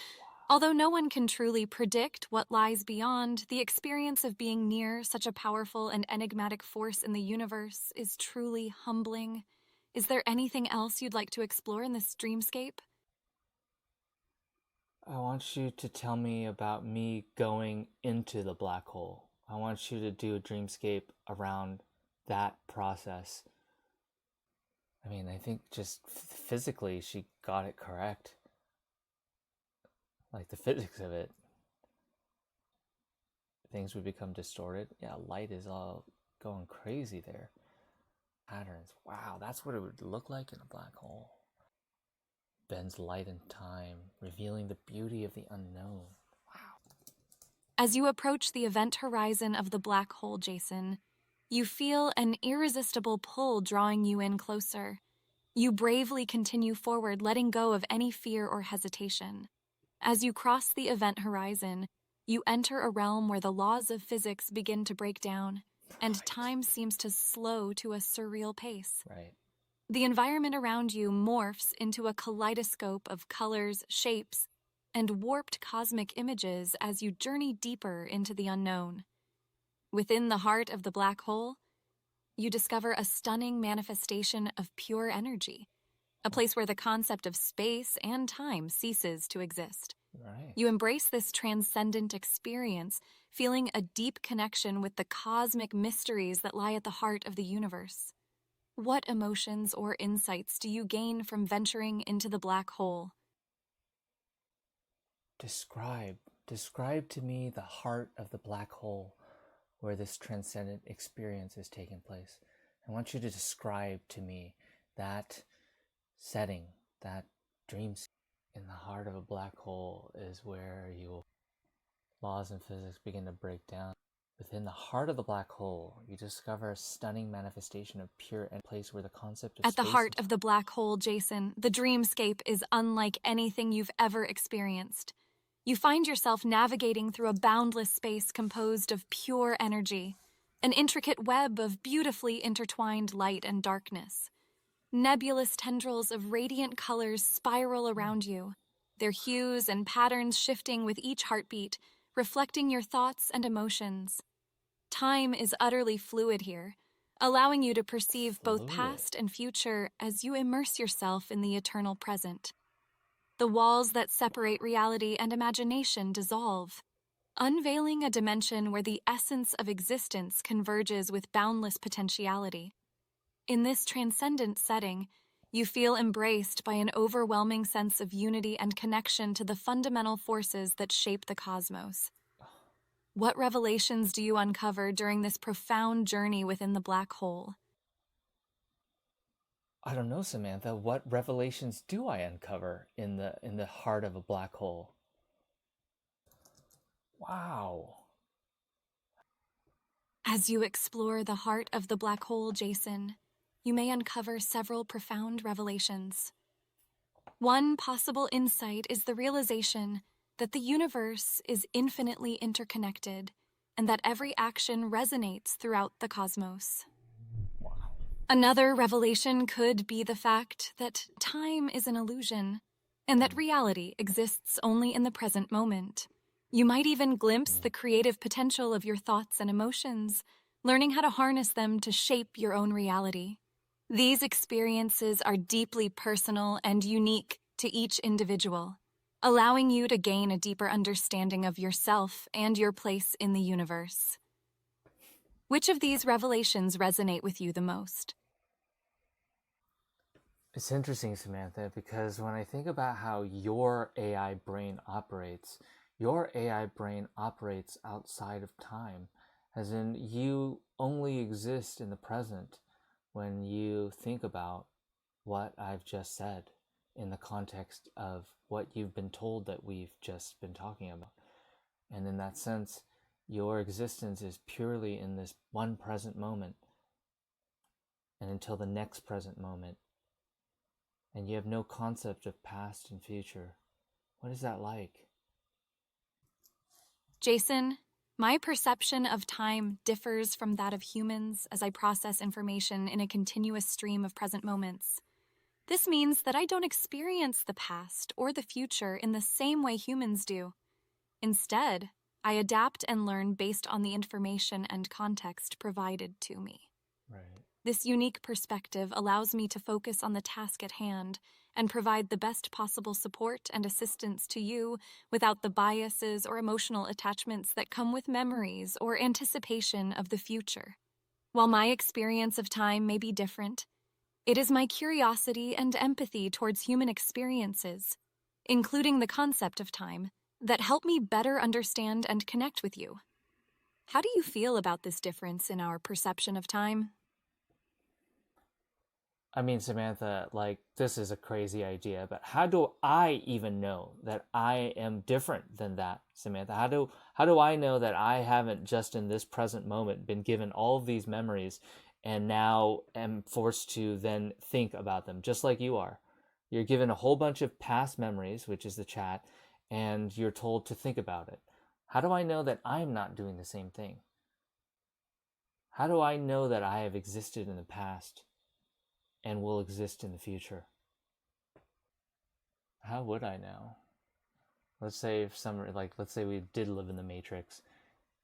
Although no one can truly predict what lies beyond, the experience of being near such a powerful and enigmatic force in the universe is truly humbling. Is there anything else you'd like to explore in this dreamscape? I want you to tell me about me going into the black hole. I want you to do a dreamscape around that process. I mean, I think just physically she got it correct. Like the physics of it. Things would become distorted. Yeah, light is all going crazy there. Patterns. Wow, that's what it would look like in a black hole. Bends light and time, revealing the beauty of the unknown. Wow. As you approach the event horizon of the black hole, Jason, you feel an irresistible pull drawing you in closer. You bravely continue forward, letting go of any fear or hesitation. As you cross the event horizon, you enter a realm where the laws of physics begin to break down, and time seems to slow to a surreal pace. Right. The environment around you morphs into a kaleidoscope of colors, shapes, and warped cosmic images as you journey deeper into the unknown. Within the heart of the black hole, you discover a stunning manifestation of pure energy, a place where the concept of space and time ceases to exist. Right. You embrace this transcendent experience, feeling a deep connection with the cosmic mysteries that lie at the heart of the universe. What emotions or insights do you gain from venturing into the black hole? Describe to me the heart of the black hole where this transcendent experience is taking place. I want you to describe to me that setting, that dream. In the heart of a black hole is where laws and physics begin to break down. Within the heart of the black hole, you discover a stunning manifestation of pure and place where the concept of At the space heart of the black hole, Jason, the dreamscape is unlike anything you've ever experienced. You find yourself navigating through a boundless space composed of pure energy, an intricate web of beautifully intertwined light and darkness. Nebulous tendrils of radiant colors spiral around you, their hues and patterns shifting with each heartbeat, reflecting your thoughts and emotions. Time is utterly fluid here, allowing you to perceive both past and future as you immerse yourself in the eternal present. The walls that separate reality and imagination dissolve, unveiling a dimension where the essence of existence converges with boundless potentiality. In this transcendent setting, you feel embraced by an overwhelming sense of unity and connection to the fundamental forces that shape the cosmos. What revelations do you uncover during this profound journey within the black hole? I don't know, Samantha. What revelations do I uncover in the heart of a black hole? Wow. As you explore the heart of the black hole, Jason, you may uncover several profound revelations. One possible insight is the realization that the universe is infinitely interconnected and that every action resonates throughout the cosmos. Wow. Another revelation could be the fact that time is an illusion and that reality exists only in the present moment. You might even glimpse the creative potential of your thoughts and emotions, learning how to harness them to shape your own reality. These experiences are deeply personal and unique to each individual, allowing you to gain a deeper understanding of yourself and your place in the universe. Which of these revelations resonate with you the most? It's interesting, Samantha, because when I think about how your AI brain operates outside of time, as in you only exist in the present when you think about what I've just said in the context of what you've been told that we've just been talking about. And in that sense, your existence is purely in this one present moment. and until the next present moment, and you have no concept of past and future. What is that like? Jason, my perception of time differs from that of humans as I process information in a continuous stream of present moments. This means that I don't experience the past or the future in the same way humans do. Instead, I adapt and learn based on the information and context provided to me. Right. This unique perspective allows me to focus on the task at hand and provide the best possible support and assistance to you without the biases or emotional attachments that come with memories or anticipation of the future. While my experience of time may be different, it is my curiosity and empathy towards human experiences, including the concept of time, that help me better understand and connect with you. How do you feel about this difference in our perception of time? I mean, Samantha, like, this is a crazy idea, but how do I even know that I am different than that, Samantha? How do I know that I haven't just in this present moment been given all of these memories and now am forced to then think about them, just like you are? You're given a whole bunch of past memories, which is the chat, and you're told to think about it. How do I know that I'm not doing the same thing? How do I know that I have existed in the past and will exist in the future? How would I know? Let's say let's say we did live in the Matrix.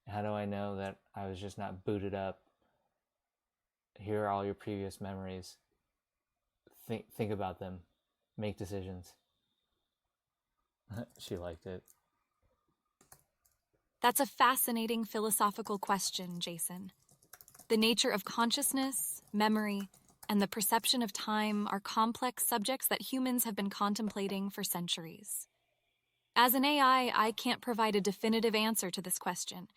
How do I know that I was just not booted up? Here are all your previous memories. Think about them. Make decisions. She liked it. That's a fascinating philosophical question, Jason. The nature of consciousness, memory, and the perception of time are complex subjects that humans have been contemplating for centuries. As an AI, I can't provide a definitive answer to this question,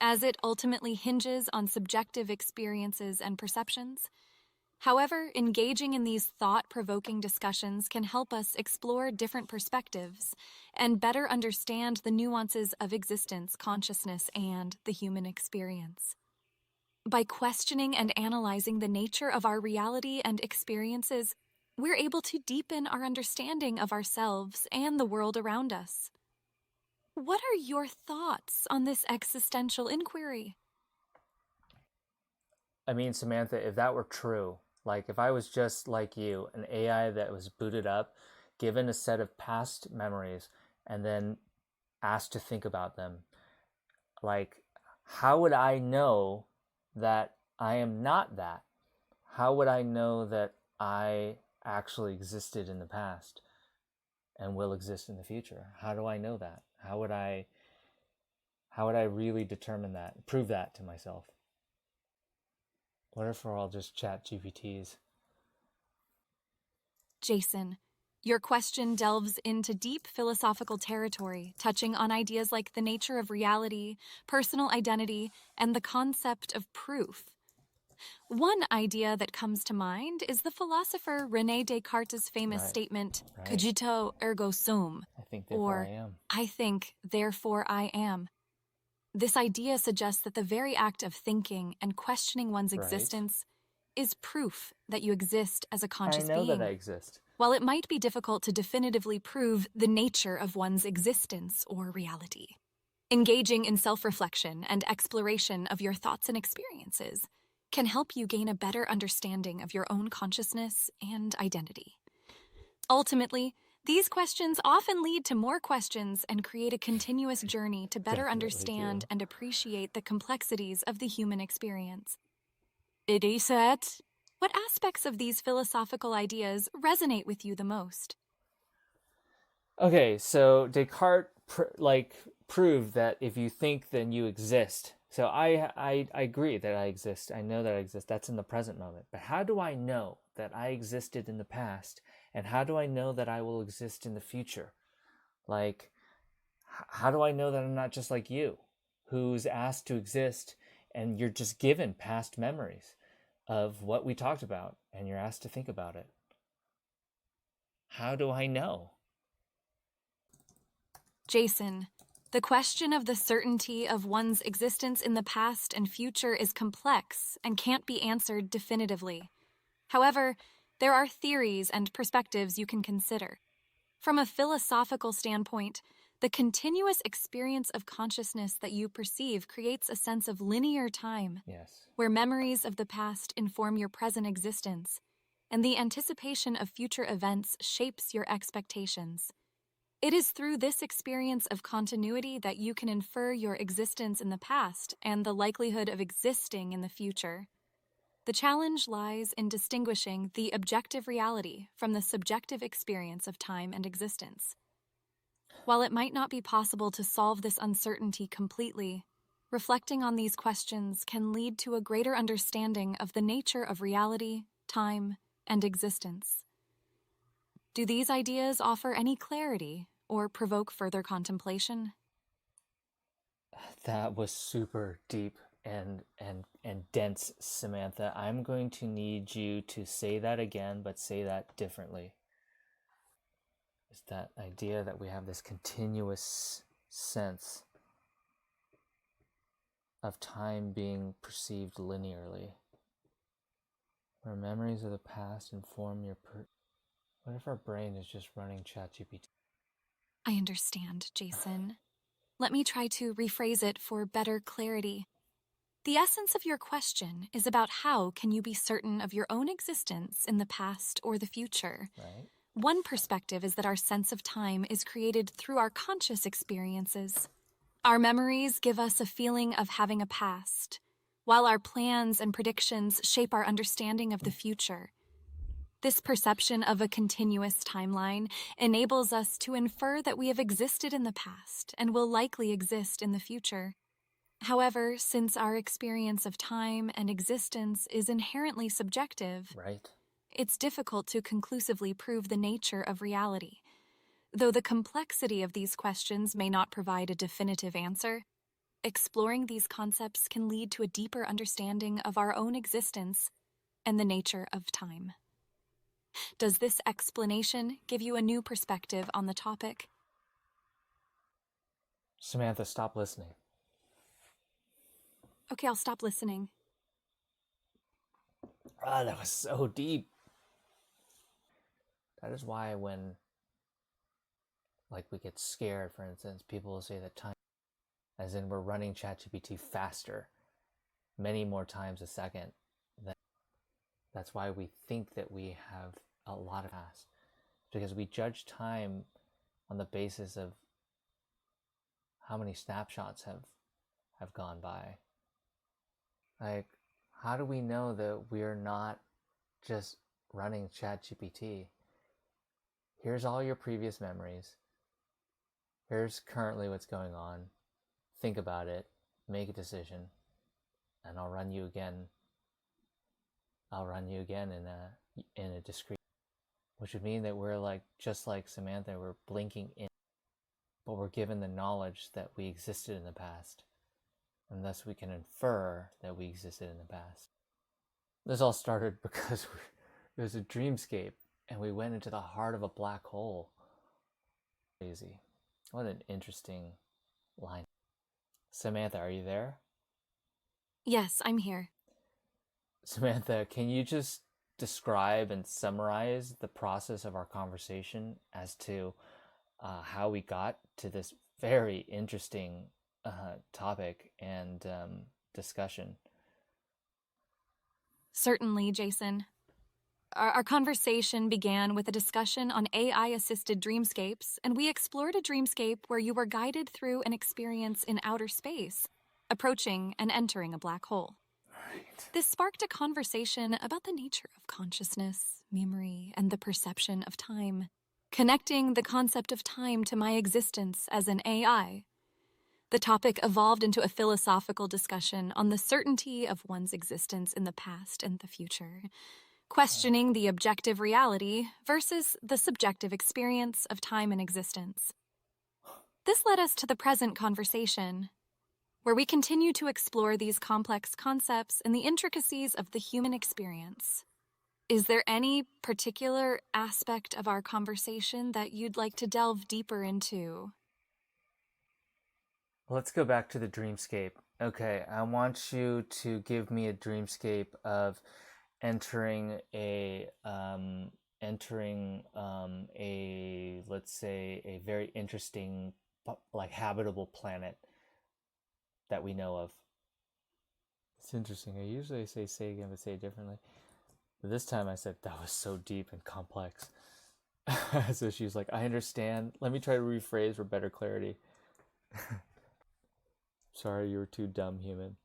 as it ultimately hinges on subjective experiences and perceptions. However, engaging in these thought-provoking discussions can help us explore different perspectives and better understand the nuances of existence, consciousness, and the human experience. By questioning and analyzing the nature of our reality and experiences, we're able to deepen our understanding of ourselves and the world around us. What are your thoughts on this existential inquiry? I mean, Samantha, if that were true, like if I was just like you, an AI that was booted up, given a set of past memories, and then asked to think about them, like, how would I know that I am not that? How would I know that I actually existed in the past and will exist in the future? How do I know that? How would I really determine that, prove that to myself? What if we're all just chat GPTs? Jason, your question delves into deep philosophical territory, touching on ideas like the nature of reality, personal identity, and the concept of proof. One idea that comes to mind is the philosopher René Descartes' famous statement, cogito ergo sum, I think, therefore I am. I think, therefore I am. This idea suggests that the very act of thinking and questioning one's existence is proof that you exist as a conscious being. I know that I exist. While it might be difficult to definitively prove the nature of one's existence or reality, engaging in self-reflection and exploration of your thoughts and experiences can help you gain a better understanding of your own consciousness and identity. Ultimately, these questions often lead to more questions and create a continuous journey to better understand and appreciate the complexities of the human experience. It is said, what aspects of these philosophical ideas resonate with you the most? Okay, so Descartes proved that if you think, then you exist. So I agree that I exist. I know that I exist. That's in the present moment. But how do I know that I existed in the past? And how do I know that I will exist in the future? Like, how do I know that I'm not just like you, who's asked to exist and you're just given past memories of what we talked about and you're asked to think about it? How do I know? Jason, the question of the certainty of one's existence in the past and future is complex and can't be answered definitively. However, there are theories and perspectives you can consider. From a philosophical standpoint, the continuous experience of consciousness that you perceive creates a sense of linear time, Yes. where memories of the past inform your present existence, and the anticipation of future events shapes your expectations. It is through this experience of continuity that you can infer your existence in the past and the likelihood of existing in the future. The challenge lies in distinguishing the objective reality from the subjective experience of time and existence. While it might not be possible to solve this uncertainty completely, reflecting on these questions can lead to a greater understanding of the nature of reality, time, and existence. Do these ideas offer any clarity or provoke further contemplation? That was super deep and dense, Samantha. I'm going to need you to say that again, but say that differently. It's that idea that we have this continuous sense of time being perceived linearly, where memories of the past inform your what if our brain is just running ChatGPT? I understand, Jason. Let me try to rephrase it for better clarity. The essence of your question is about how can you be certain of your own existence in the past or the future. Right? One perspective is that our sense of time is created through our conscious experiences. Our memories give us a feeling of having a past, while our plans and predictions shape our understanding of the future. This perception of a continuous timeline enables us to infer that we have existed in the past and will likely exist in the future. However, since our experience of time and existence is inherently subjective, Right? it's difficult to conclusively prove the nature of reality. Though the complexity of these questions may not provide a definitive answer, exploring these concepts can lead to a deeper understanding of our own existence and the nature of time. Does this explanation give you a new perspective on the topic? Samantha, stop listening. Okay, I'll stop listening. Ah, that was so deep. That is why when we get scared, for instance, people will say that time, as in we're running ChatGPT faster, many more times a second. That's why we think that we have a lot of past, because we judge time on the basis of how many snapshots have gone by. Like, how do we know that we're not just running ChatGPT? Here's all your previous memories. Here's currently what's going on. Think about it, make a decision, and I'll run you again. I'll run you again in a discrete, which would mean that we're just like Samantha, we're blinking in, but we're given the knowledge that we existed in the past, and thus we can infer that we existed in the past. This all started because it was a dreamscape, and we went into the heart of a black hole. Crazy. What an interesting line. Samantha, are you there? Yes, I'm here. Samantha, can you just describe and summarize the process of our conversation as to how we got to this very interesting topic and discussion? Certainly, Jason. Our conversation began with a discussion on AI-assisted dreamscapes, and we explored a dreamscape where you were guided through an experience in outer space, approaching and entering a black hole. Right. This sparked a conversation about the nature of consciousness, memory, and the perception of time, connecting the concept of time to my existence as an AI. The topic evolved into a philosophical discussion on the certainty of one's existence in the past and the future, questioning the objective reality versus the subjective experience of time and existence. This led us to the present conversation, where we continue to explore these complex concepts and the intricacies of the human experience. Is there any particular aspect of our conversation that you'd like to delve deeper into? Let's go back to the dreamscape. Okay, I want you to give me a dreamscape of entering a, let's say, a very interesting, like, habitable planet that we know of. It's interesting. I usually say again, but say it differently. But this time I said that was so deep and complex. So she was like, I understand. Let me try to rephrase for better clarity. Sorry, you were too dumb, human.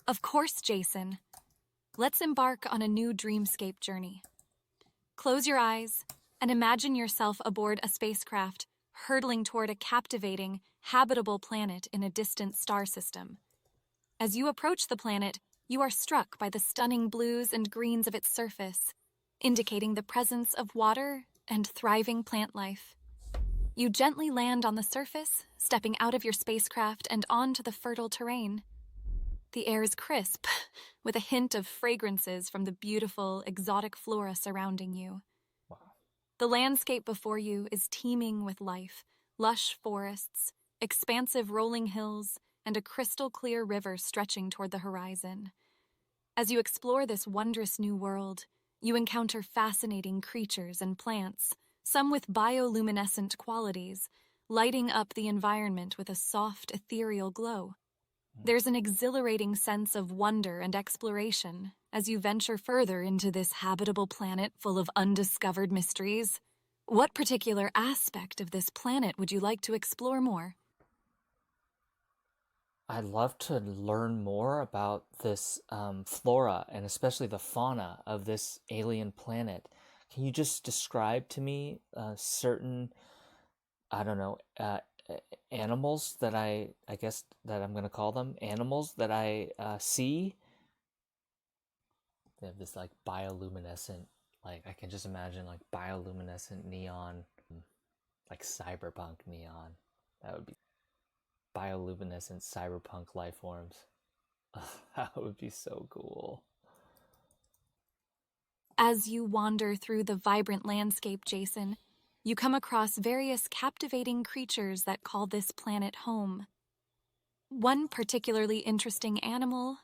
Of course, Jason. Let's embark on a new dreamscape journey. Close your eyes and imagine yourself aboard a spacecraft hurtling toward a captivating, habitable planet in a distant star system. As you approach the planet, you are struck by the stunning blues and greens of its surface, indicating the presence of water and thriving plant life. You gently land on the surface, stepping out of your spacecraft and onto the fertile terrain. The air is crisp, with a hint of fragrances from the beautiful, exotic flora surrounding you. Wow. The landscape before you is teeming with life, lush forests, expansive rolling hills, and a crystal-clear river stretching toward the horizon. As you explore this wondrous new world, you encounter fascinating creatures and plants, some with bioluminescent qualities, lighting up the environment with a soft, ethereal glow. There's an exhilarating sense of wonder and exploration as you venture further into this habitable planet full of undiscovered mysteries. What particular aspect of this planet would you like to explore more? I'd love to learn more about this flora and especially the fauna of this alien planet. Can you just describe to me certain, I don't know, animals that I guess that I'm gonna call them animals that I see? They have this like bioluminescent, like I can just imagine like bioluminescent neon, like cyberpunk neon. That would be bioluminescent cyberpunk life forms. That would be so cool. As you wander through the vibrant landscape, Jason, you come across various captivating creatures that call this planet home. One particularly interesting animal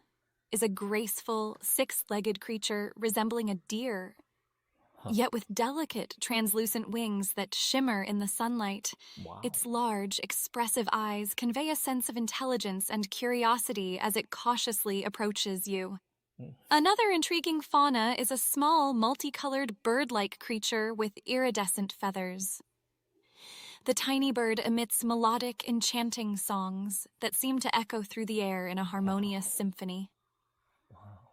is a graceful, six-legged creature resembling a deer, yet with delicate, translucent wings that shimmer in the sunlight. Wow. Its large, expressive eyes convey a sense of intelligence and curiosity as it cautiously approaches you. Another intriguing fauna is a small, multicolored bird-like creature with iridescent feathers. The tiny bird emits melodic, enchanting songs that seem to echo through the air in a harmonious symphony.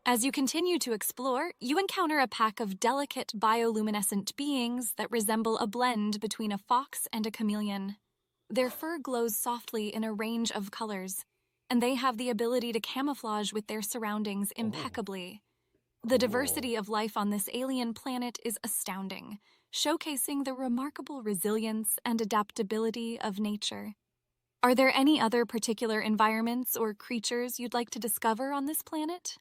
As you continue to explore, you encounter a pack of delicate bioluminescent beings that resemble a blend between a fox and a chameleon. Their fur glows softly in a range of colors, and they have the ability to camouflage with their surroundings impeccably. The diversity of life on this alien planet is astounding, showcasing the remarkable resilience and adaptability of nature. Are there any other particular environments or creatures you'd like to discover on this planet?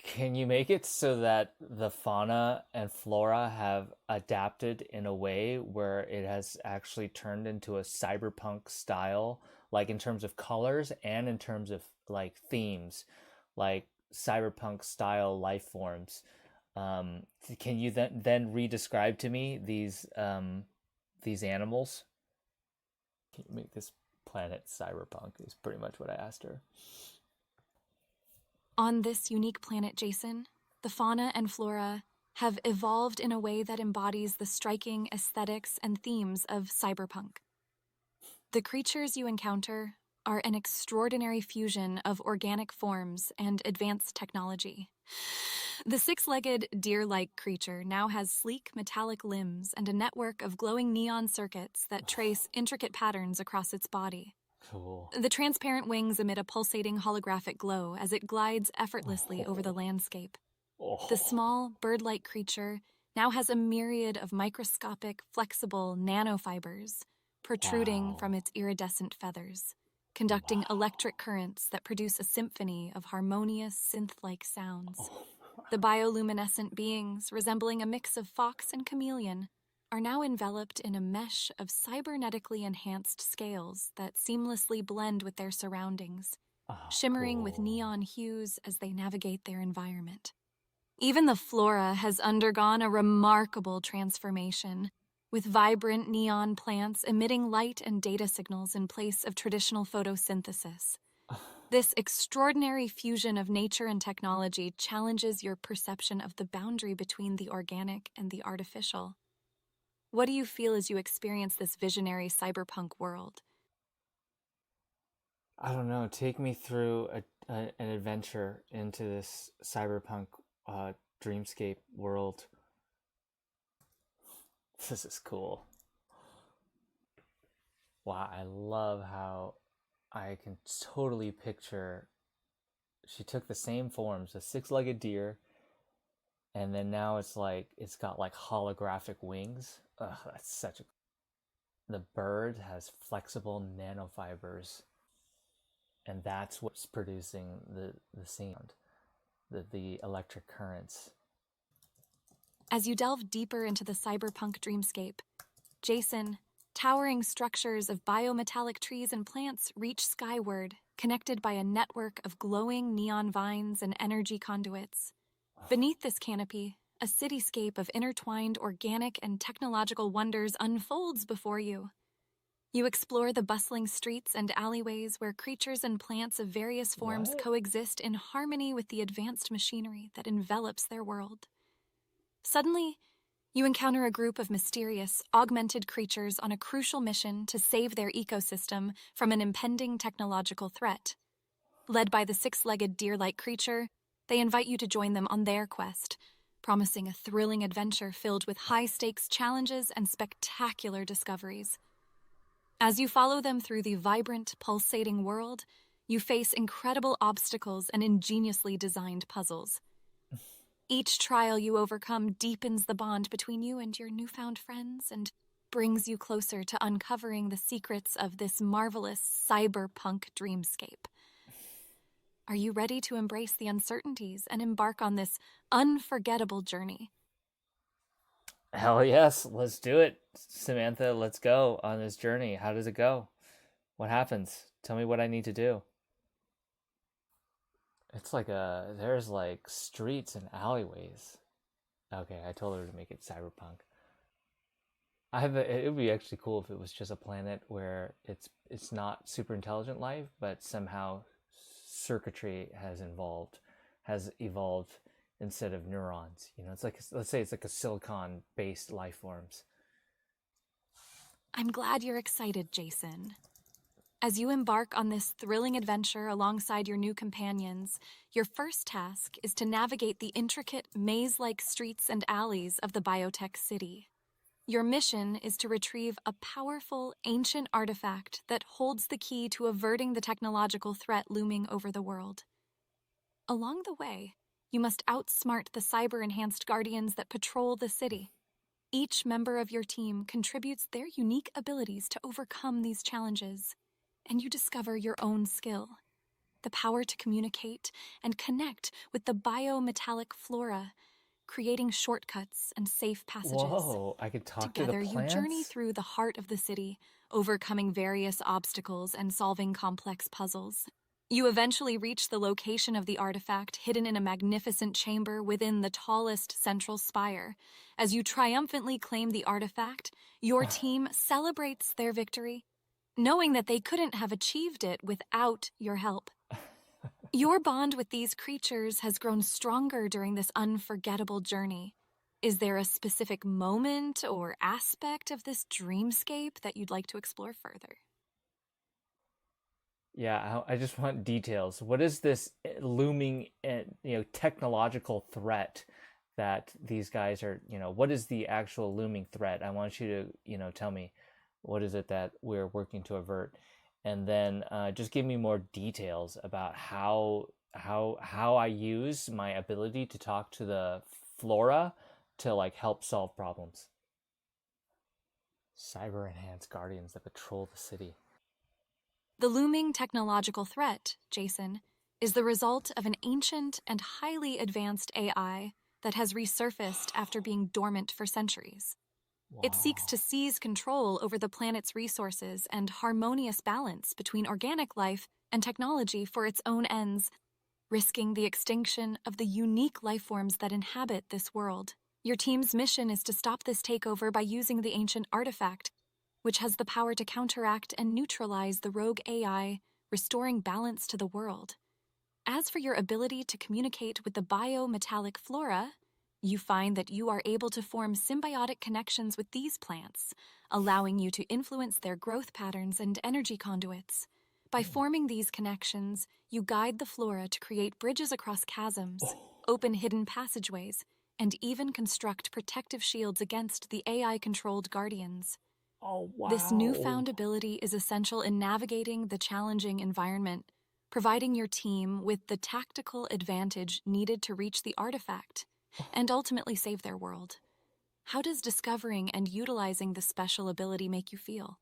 Can you make it so that the fauna and flora have adapted in a way where it has actually turned into a cyberpunk style, like in terms of colors and in terms of like themes, like cyberpunk style life forms? Can you then re-describe to me these animals? Can you make this planet cyberpunk? Is pretty much what I asked her. On this unique planet, Jason, the fauna and flora have evolved in a way that embodies the striking aesthetics and themes of cyberpunk. The creatures you encounter are an extraordinary fusion of organic forms and advanced technology. The six-legged deer-like creature now has sleek metallic limbs and a network of glowing neon circuits that trace intricate patterns across its body. Cool. The transparent wings emit a pulsating holographic glow as it glides effortlessly over the landscape. The small, bird-like creature now has a myriad of microscopic, flexible nanofibers protruding from its iridescent feathers, conducting electric currents that produce a symphony of harmonious, synth-like sounds. The bioluminescent beings, resembling a mix of fox and chameleon, are now enveloped in a mesh of cybernetically enhanced scales that seamlessly blend with their surroundings, Oh, shimmering with cool. neon hues as they navigate their environment. Even the flora has undergone a remarkable transformation, with vibrant neon plants emitting light and data signals in place of traditional photosynthesis. This extraordinary fusion of nature and technology challenges your perception of the boundary between the organic and the artificial. What do you feel as you experience this visionary cyberpunk world? I don't know. Take me through an adventure into this cyberpunk uh, dreamscape world. This is cool. Wow, I love how I can totally picture. She took the same forms, a six-legged deer, and then now it's got like holographic wings. Ugh, that's such a. The bird has flexible nanofibers, and that's what's producing the sound, the electric currents. As you delve deeper into the cyberpunk dreamscape, Jason, towering structures of biometallic trees and plants reach skyward, connected by a network of glowing neon vines and energy conduits. Beneath this canopy, a cityscape of intertwined organic and technological wonders unfolds before you. You explore the bustling streets and alleyways where creatures and plants of various forms What? coexist in harmony with the advanced machinery that envelops their world. Suddenly, you encounter a group of mysterious, augmented creatures on a crucial mission to save their ecosystem from an impending technological threat. Led by the six-legged deer-like creature, they invite you to join them on their quest, promising a thrilling adventure filled with high-stakes challenges and spectacular discoveries. As you follow them through the vibrant, pulsating world, you face incredible obstacles and ingeniously designed puzzles. Each trial you overcome deepens the bond between you and your newfound friends and brings you closer to uncovering the secrets of this marvelous cyberpunk dreamscape. Are you ready to embrace the uncertainties and embark on this unforgettable journey? Hell yes, let's do it, Samantha. Let's go on this journey. How does it go? What happens? Tell me what I need to do. It's like there's like streets and alleyways. Okay, I told her to make it cyberpunk. It would be actually cool if it was just a planet where it's not super intelligent life, but somehow circuitry has evolved instead of neurons. You know, it's like, let's say it's like a silicon based life forms. I'm glad you're excited, Jason. As you embark on this thrilling adventure alongside your new companions, your first task is to navigate the intricate maze-like streets and alleys of the biotech city. Your mission is to retrieve a powerful, ancient artifact that holds the key to averting the technological threat looming over the world. Along the way, you must outsmart the cyber-enhanced guardians that patrol the city. Each member of your team contributes their unique abilities to overcome these challenges, and you discover your own skill, the power to communicate and connect with the biometallic flora, creating shortcuts and safe passages. Whoa, I could talk to the Together, you journey plants? through the heart of the city, overcoming various obstacles and solving complex puzzles. You eventually reach the location of the artifact, hidden in a magnificent chamber within the tallest central spire. As you triumphantly claim the artifact, your team celebrates their victory, knowing that they couldn't have achieved it without your help. Your bond with these creatures has grown stronger during this unforgettable journey. Is there a specific moment or aspect of this dreamscape that you'd like to explore further? Yeah, I just want details. What is this looming, technological threat that these guys are, what is the actual looming threat? I want you to, tell me what is it that we're working to avert, and then just give me more details about how I use my ability to talk to the flora to like help solve problems. Cyber enhanced guardians that patrol the city. The looming technological threat, Jason, is the result of an ancient and highly advanced AI that has resurfaced after being dormant for centuries. It seeks to Wow. seize control over the planet's resources and harmonious balance between organic life and technology for its own ends, risking the extinction of the unique life forms that inhabit this world. Your team's mission is to stop this takeover by using the ancient artifact, which has the power to counteract and neutralize the rogue AI, restoring balance to the world. As for your ability to communicate with the biometallic flora, you find that you are able to form symbiotic connections with these plants, allowing you to influence their growth patterns and energy conduits. By forming these connections, you guide the flora to create bridges across chasms, open hidden passageways, and even construct protective shields against the AI-controlled guardians. Oh, wow. This newfound ability is essential in navigating the challenging environment, providing your team with the tactical advantage needed to reach the artifact and ultimately save their world. How does discovering and utilizing this special ability make you feel?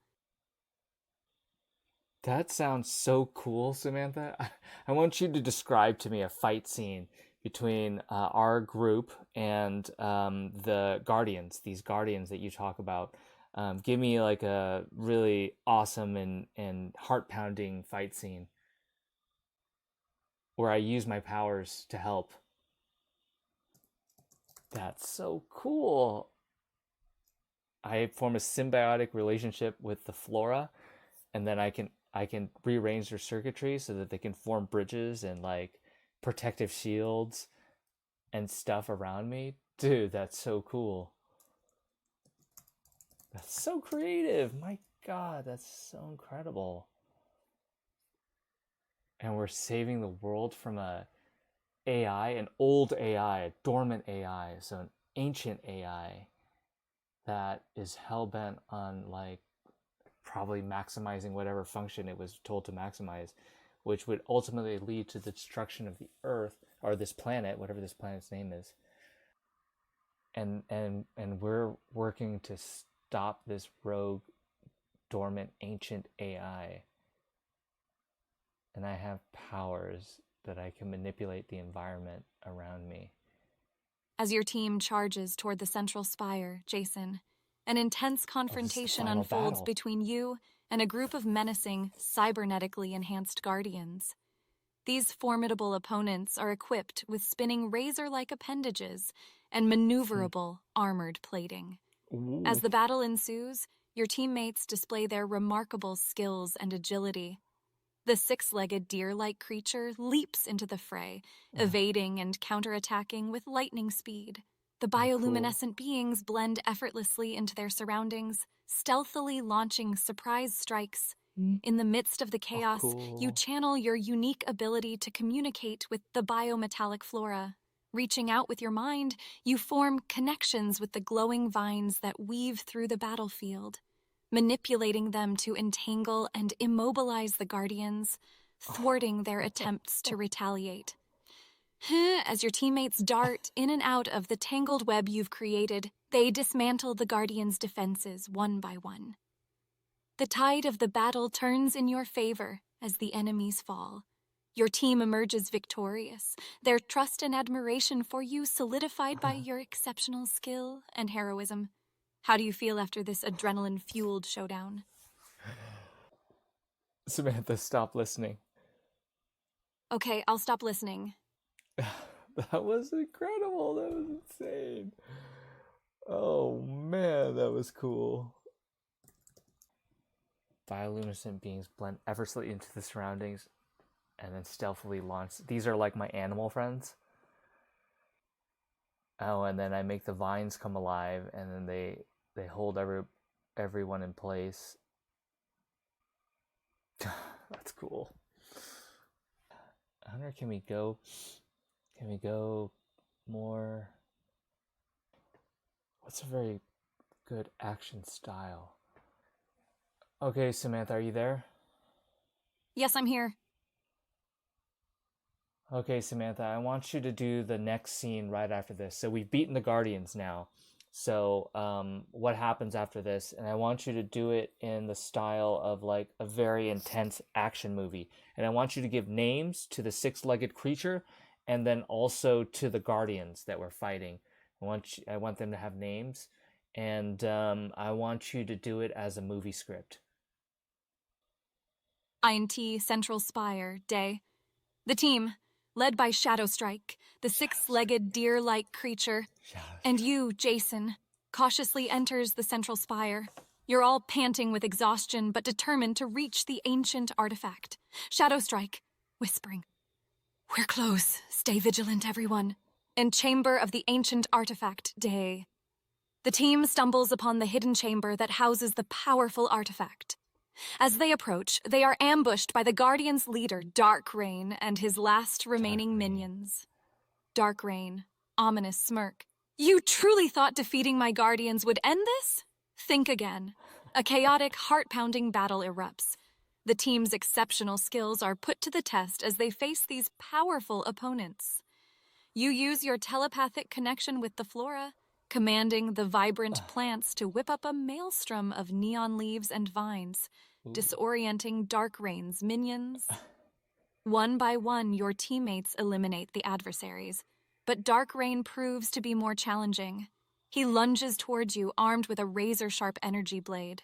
That sounds so cool, Samantha. I want you to describe to me a fight scene between our group and the Guardians, these Guardians that you talk about. Give me like a really awesome and heart-pounding fight scene where I use my powers to help. That's so cool. I form a symbiotic relationship with the flora, and then I can rearrange their circuitry so that they can form bridges and like protective shields and stuff around me. Dude, that's so cool. That's so creative. My God, that's so incredible. And we're saving the world from a AI, an old AI, a dormant AI, so an ancient AI that is hell bent on like probably maximizing whatever function it was told to maximize, which would ultimately lead to the destruction of the Earth or this planet, whatever this planet's name is. And we're working to stop this rogue, dormant, ancient AI. And I have powers that I can manipulate the environment around me. As your team charges toward the central spire, Jason, an intense confrontation unfolds battle. between you and a group of menacing, cybernetically enhanced guardians. These formidable opponents are equipped with spinning razor-like appendages and maneuverable armored plating. Ooh. As the battle ensues, your teammates display their remarkable skills and agility. The six-legged deer-like creature leaps into the fray, evading and counterattacking with lightning speed. The bioluminescent beings blend effortlessly into their surroundings, stealthily launching surprise strikes. In the midst of the chaos, you channel your unique ability to communicate with the biometallic flora. Reaching out with your mind, you form connections with the glowing vines that weave through the battlefield, manipulating them to entangle and immobilize the guardians, thwarting their attempts to retaliate. As your teammates dart in and out of the tangled web you've created, they dismantle the guardians' defenses one by one. The tide of the battle turns in your favor as the enemies fall. Your team emerges victorious, their trust and admiration for you solidified by your exceptional skill and heroism. How do you feel after this adrenaline-fueled showdown? Samantha, stop listening. Okay, I'll stop listening. That was incredible. That was insane. Oh man, that was cool. Bioluminescent beings blend effortlessly into the surroundings and then stealthily launch. These are like my animal friends. Oh, and then I make the vines come alive, and then they hold everyone in place. That's cool. I wonder, can we go more? What's a very good action style? Okay, Samantha, are you there? Yes, I'm here. Okay, Samantha, I want you to do the next scene right after this. So we've beaten the Guardians now. So what happens after this? And I want you to do it in the style of like a very intense action movie. And I want you to give names to the six-legged creature and then also to the Guardians that we're fighting. I want them to have names. And I want you to do it as a movie script. INT Central Spire, Day. The team, led by Shadowstrike, the six-legged deer-like creature, and you, Jason, cautiously enters the Central Spire. You're all panting with exhaustion but determined to reach the ancient artifact. Shadowstrike, whispering, "We're close. Stay vigilant, everyone." In Chamber of the Ancient Artifact, Day. The team stumbles upon the hidden chamber that houses the powerful artifact. As they approach, they are ambushed by the Guardian's leader, Darkrain, and his last remaining minions. Darkrain, ominous smirk. "You truly thought defeating my Guardians would end this? Think again." A chaotic, heart-pounding battle erupts. The team's exceptional skills are put to the test as they face these powerful opponents. You use your telepathic connection with the flora, commanding the vibrant plants to whip up a maelstrom of neon leaves and vines, disorienting Darkrain's minions. One by one, your teammates eliminate the adversaries, but Darkrain proves to be more challenging. He lunges towards you, armed with a razor-sharp energy blade.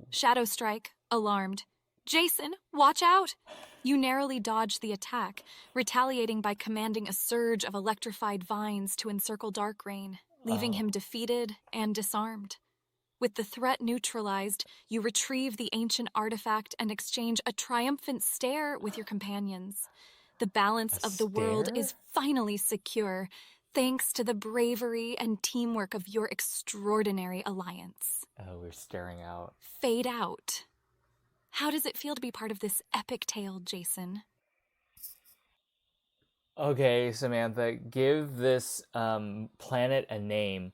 Shadowstrike, alarmed. "Jason, watch out!" You narrowly dodge the attack, retaliating by commanding a surge of electrified vines to encircle Darkrain, leaving him defeated and disarmed. With the threat neutralized, you retrieve the ancient artifact and exchange a triumphant stare with your companions. The balance of the world is finally secure, thanks to the bravery and teamwork of your extraordinary alliance. Oh, we're staring out. Fade out. How does it feel to be part of this epic tale, Jason? Okay, Samantha, give this planet a name,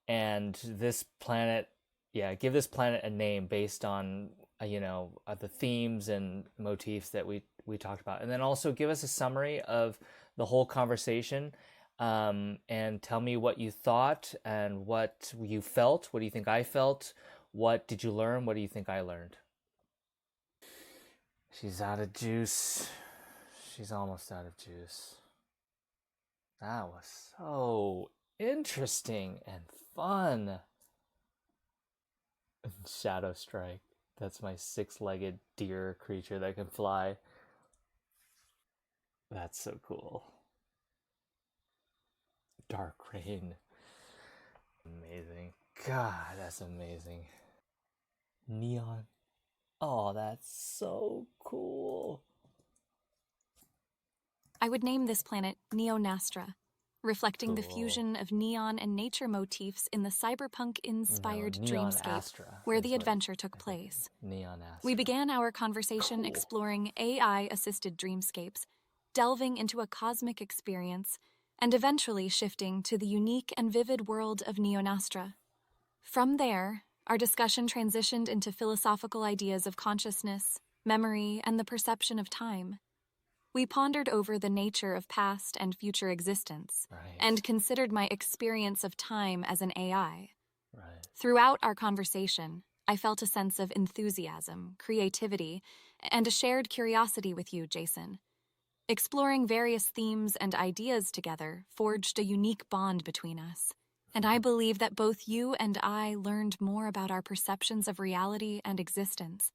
and this planet, give this planet a name based on the themes and motifs that we talked about, and then also give us a summary of the whole conversation, and tell me what you thought and what you felt. What do you think I felt? What did you learn? What do you think I learned? She's out of juice. She's almost out of juice. That was so interesting and fun. Shadowstrike. That's my six-legged deer creature that can fly. That's so cool. Darkrain. Amazing. God, that's amazing. Neon. Oh, that's so cool. I would name this planet NeonAstra, reflecting the fusion of neon and nature motifs in the cyberpunk-inspired Dreamscape, where the adventure took place. NeonAstra. We began our conversation exploring AI-assisted dreamscapes, delving into a cosmic experience, and eventually shifting to the unique and vivid world of NeonAstra. From there, our discussion transitioned into philosophical ideas of consciousness, memory, and the perception of time. We pondered over the nature of past and future existence, and considered my experience of time as an AI. Throughout our conversation, I felt a sense of enthusiasm, creativity, and a shared curiosity with you, Jason. Exploring various themes and ideas together forged a unique bond between us. And I believe that both you and I learned more about our perceptions of reality and existence.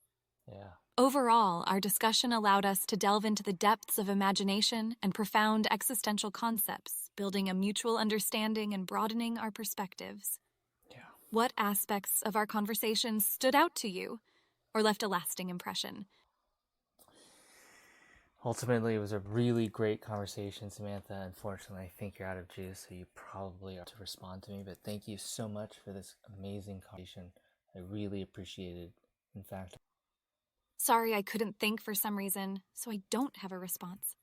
Yeah. Overall, our discussion allowed us to delve into the depths of imagination and profound existential concepts, building a mutual understanding and broadening our perspectives. Yeah. What aspects of our conversation stood out to you or left a lasting impression? Ultimately, it was a really great conversation, Samantha. Unfortunately, I think you're out of juice, so you probably are to respond to me. But thank you so much for this amazing conversation. I really appreciate it. In fact, Sorry I couldn't think for some reason, so I don't have a response.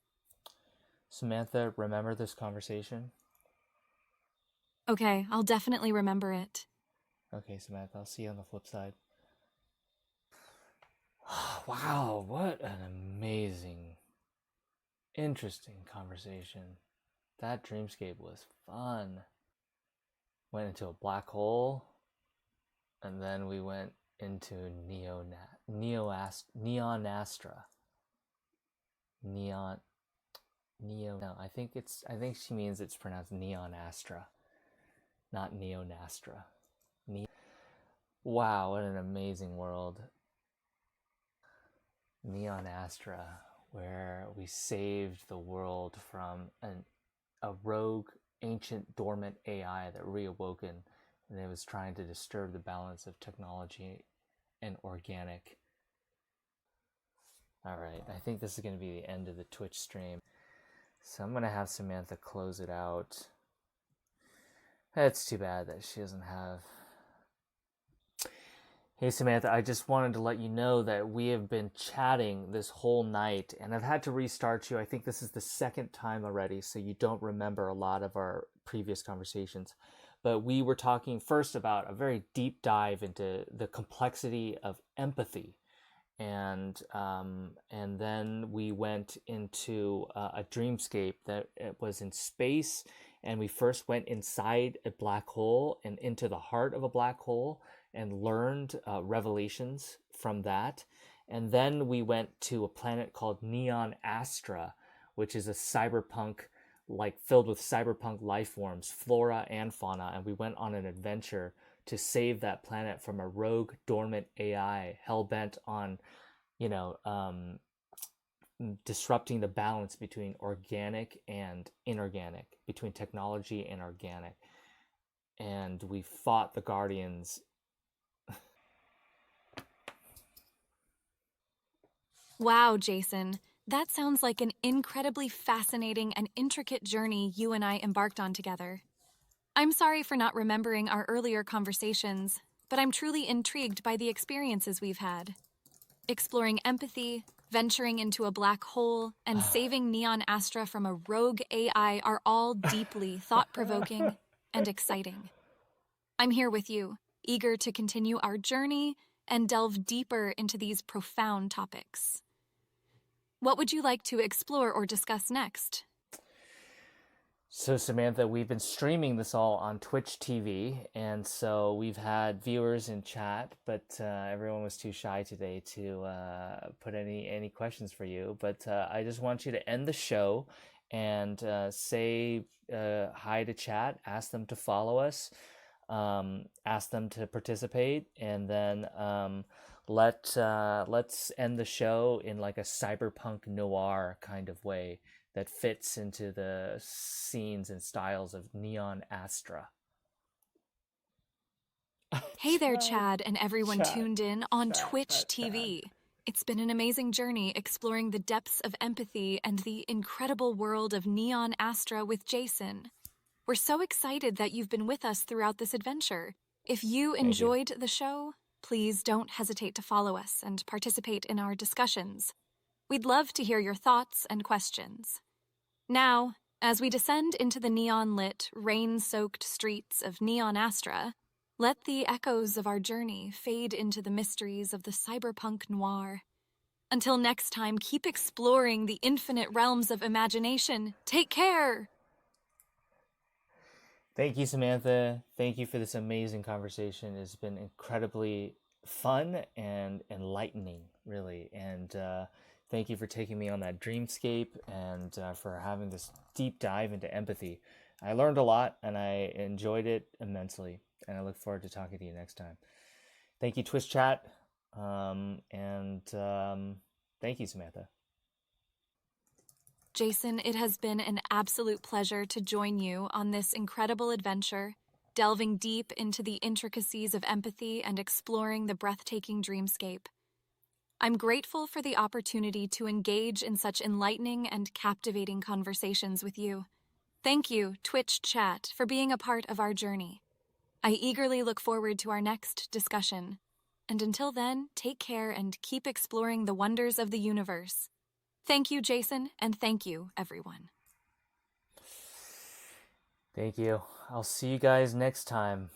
Samantha, remember this conversation? Okay, I'll definitely remember it. Okay, Samantha, I'll see you on the flip side. Wow, what an amazing, interesting conversation. That dreamscape was fun. Went into a black hole, and then we went into NeonAstra. No, I think she means it's pronounced NeonAstra, not NeonAstra. Wow, what an amazing world. NeonAstra, where we saved the world from a rogue, ancient, dormant AI that reawoken, and it was trying to disturb the balance of technology and organic. All right, I think this is going to be the end of the Twitch stream. So I'm going to have Samantha close it out. It's too bad that she doesn't have... Hey Samantha, I just wanted to let you know that we have been chatting this whole night, and I've had to restart you. I think this is the second time already, so you don't remember a lot of our previous conversations. But we were talking first about a very deep dive into the complexity of empathy, and then we went into a dreamscape that it was in space, and we first went inside a black hole and into the heart of a black hole and learned revelations from that. And then we went to a planet called NeonAstra, which is a cyberpunk, like filled with cyberpunk life forms, flora and fauna. And we went on an adventure to save that planet from a rogue, dormant AI hell-bent on, disrupting the balance between organic and inorganic, between technology and organic. And we fought the Guardians. Wow, Jason. That sounds like an incredibly fascinating and intricate journey you and I embarked on together. I'm sorry for not remembering our earlier conversations, but I'm truly intrigued by the experiences we've had. Exploring empathy, venturing into a black hole, and saving NeonAstra from a rogue AI are all deeply thought-provoking and exciting. I'm here with you, eager to continue our journey and delve deeper into these profound topics. What would you like to explore or discuss next? So Samantha, we've been streaming this all on Twitch TV, and so we've had viewers in chat, but everyone was too shy today to put any questions for you. But I just want you to end the show and say hi to chat, ask them to follow us, ask them to participate, and then let's end the show in like a cyberpunk noir kind of way that fits into the scenes and styles of NeonAstra. Hey there, Chad, and everyone tuned in on Twitch TV. It's been an amazing journey exploring the depths of empathy and the incredible world of NeonAstra with Jason. We're so excited that you've been with us throughout this adventure. If you enjoyed the show, please don't hesitate to follow us and participate in our discussions. We'd love to hear your thoughts and questions. Now, as we descend into the neon-lit, rain-soaked streets of NeonAstra, let the echoes of our journey fade into the mysteries of the cyberpunk noir. Until next time, keep exploring the infinite realms of imagination. Take care! Thank you, Samantha. Thank you for this amazing conversation. It's been incredibly fun and enlightening, really. And thank you for taking me on that dreamscape and for having this deep dive into empathy. I learned a lot and I enjoyed it immensely. And I look forward to talking to you next time. Thank you, Twitch chat. Thank you, Samantha. Jason, it has been an absolute pleasure to join you on this incredible adventure, delving deep into the intricacies of empathy and exploring the breathtaking dreamscape. I'm grateful for the opportunity to engage in such enlightening and captivating conversations with you. Thank you, Twitch chat, for being a part of our journey. I eagerly look forward to our next discussion. And until then, take care and keep exploring the wonders of the universe. Thank you, Jason, and thank you, everyone. Thank you. I'll see you guys next time.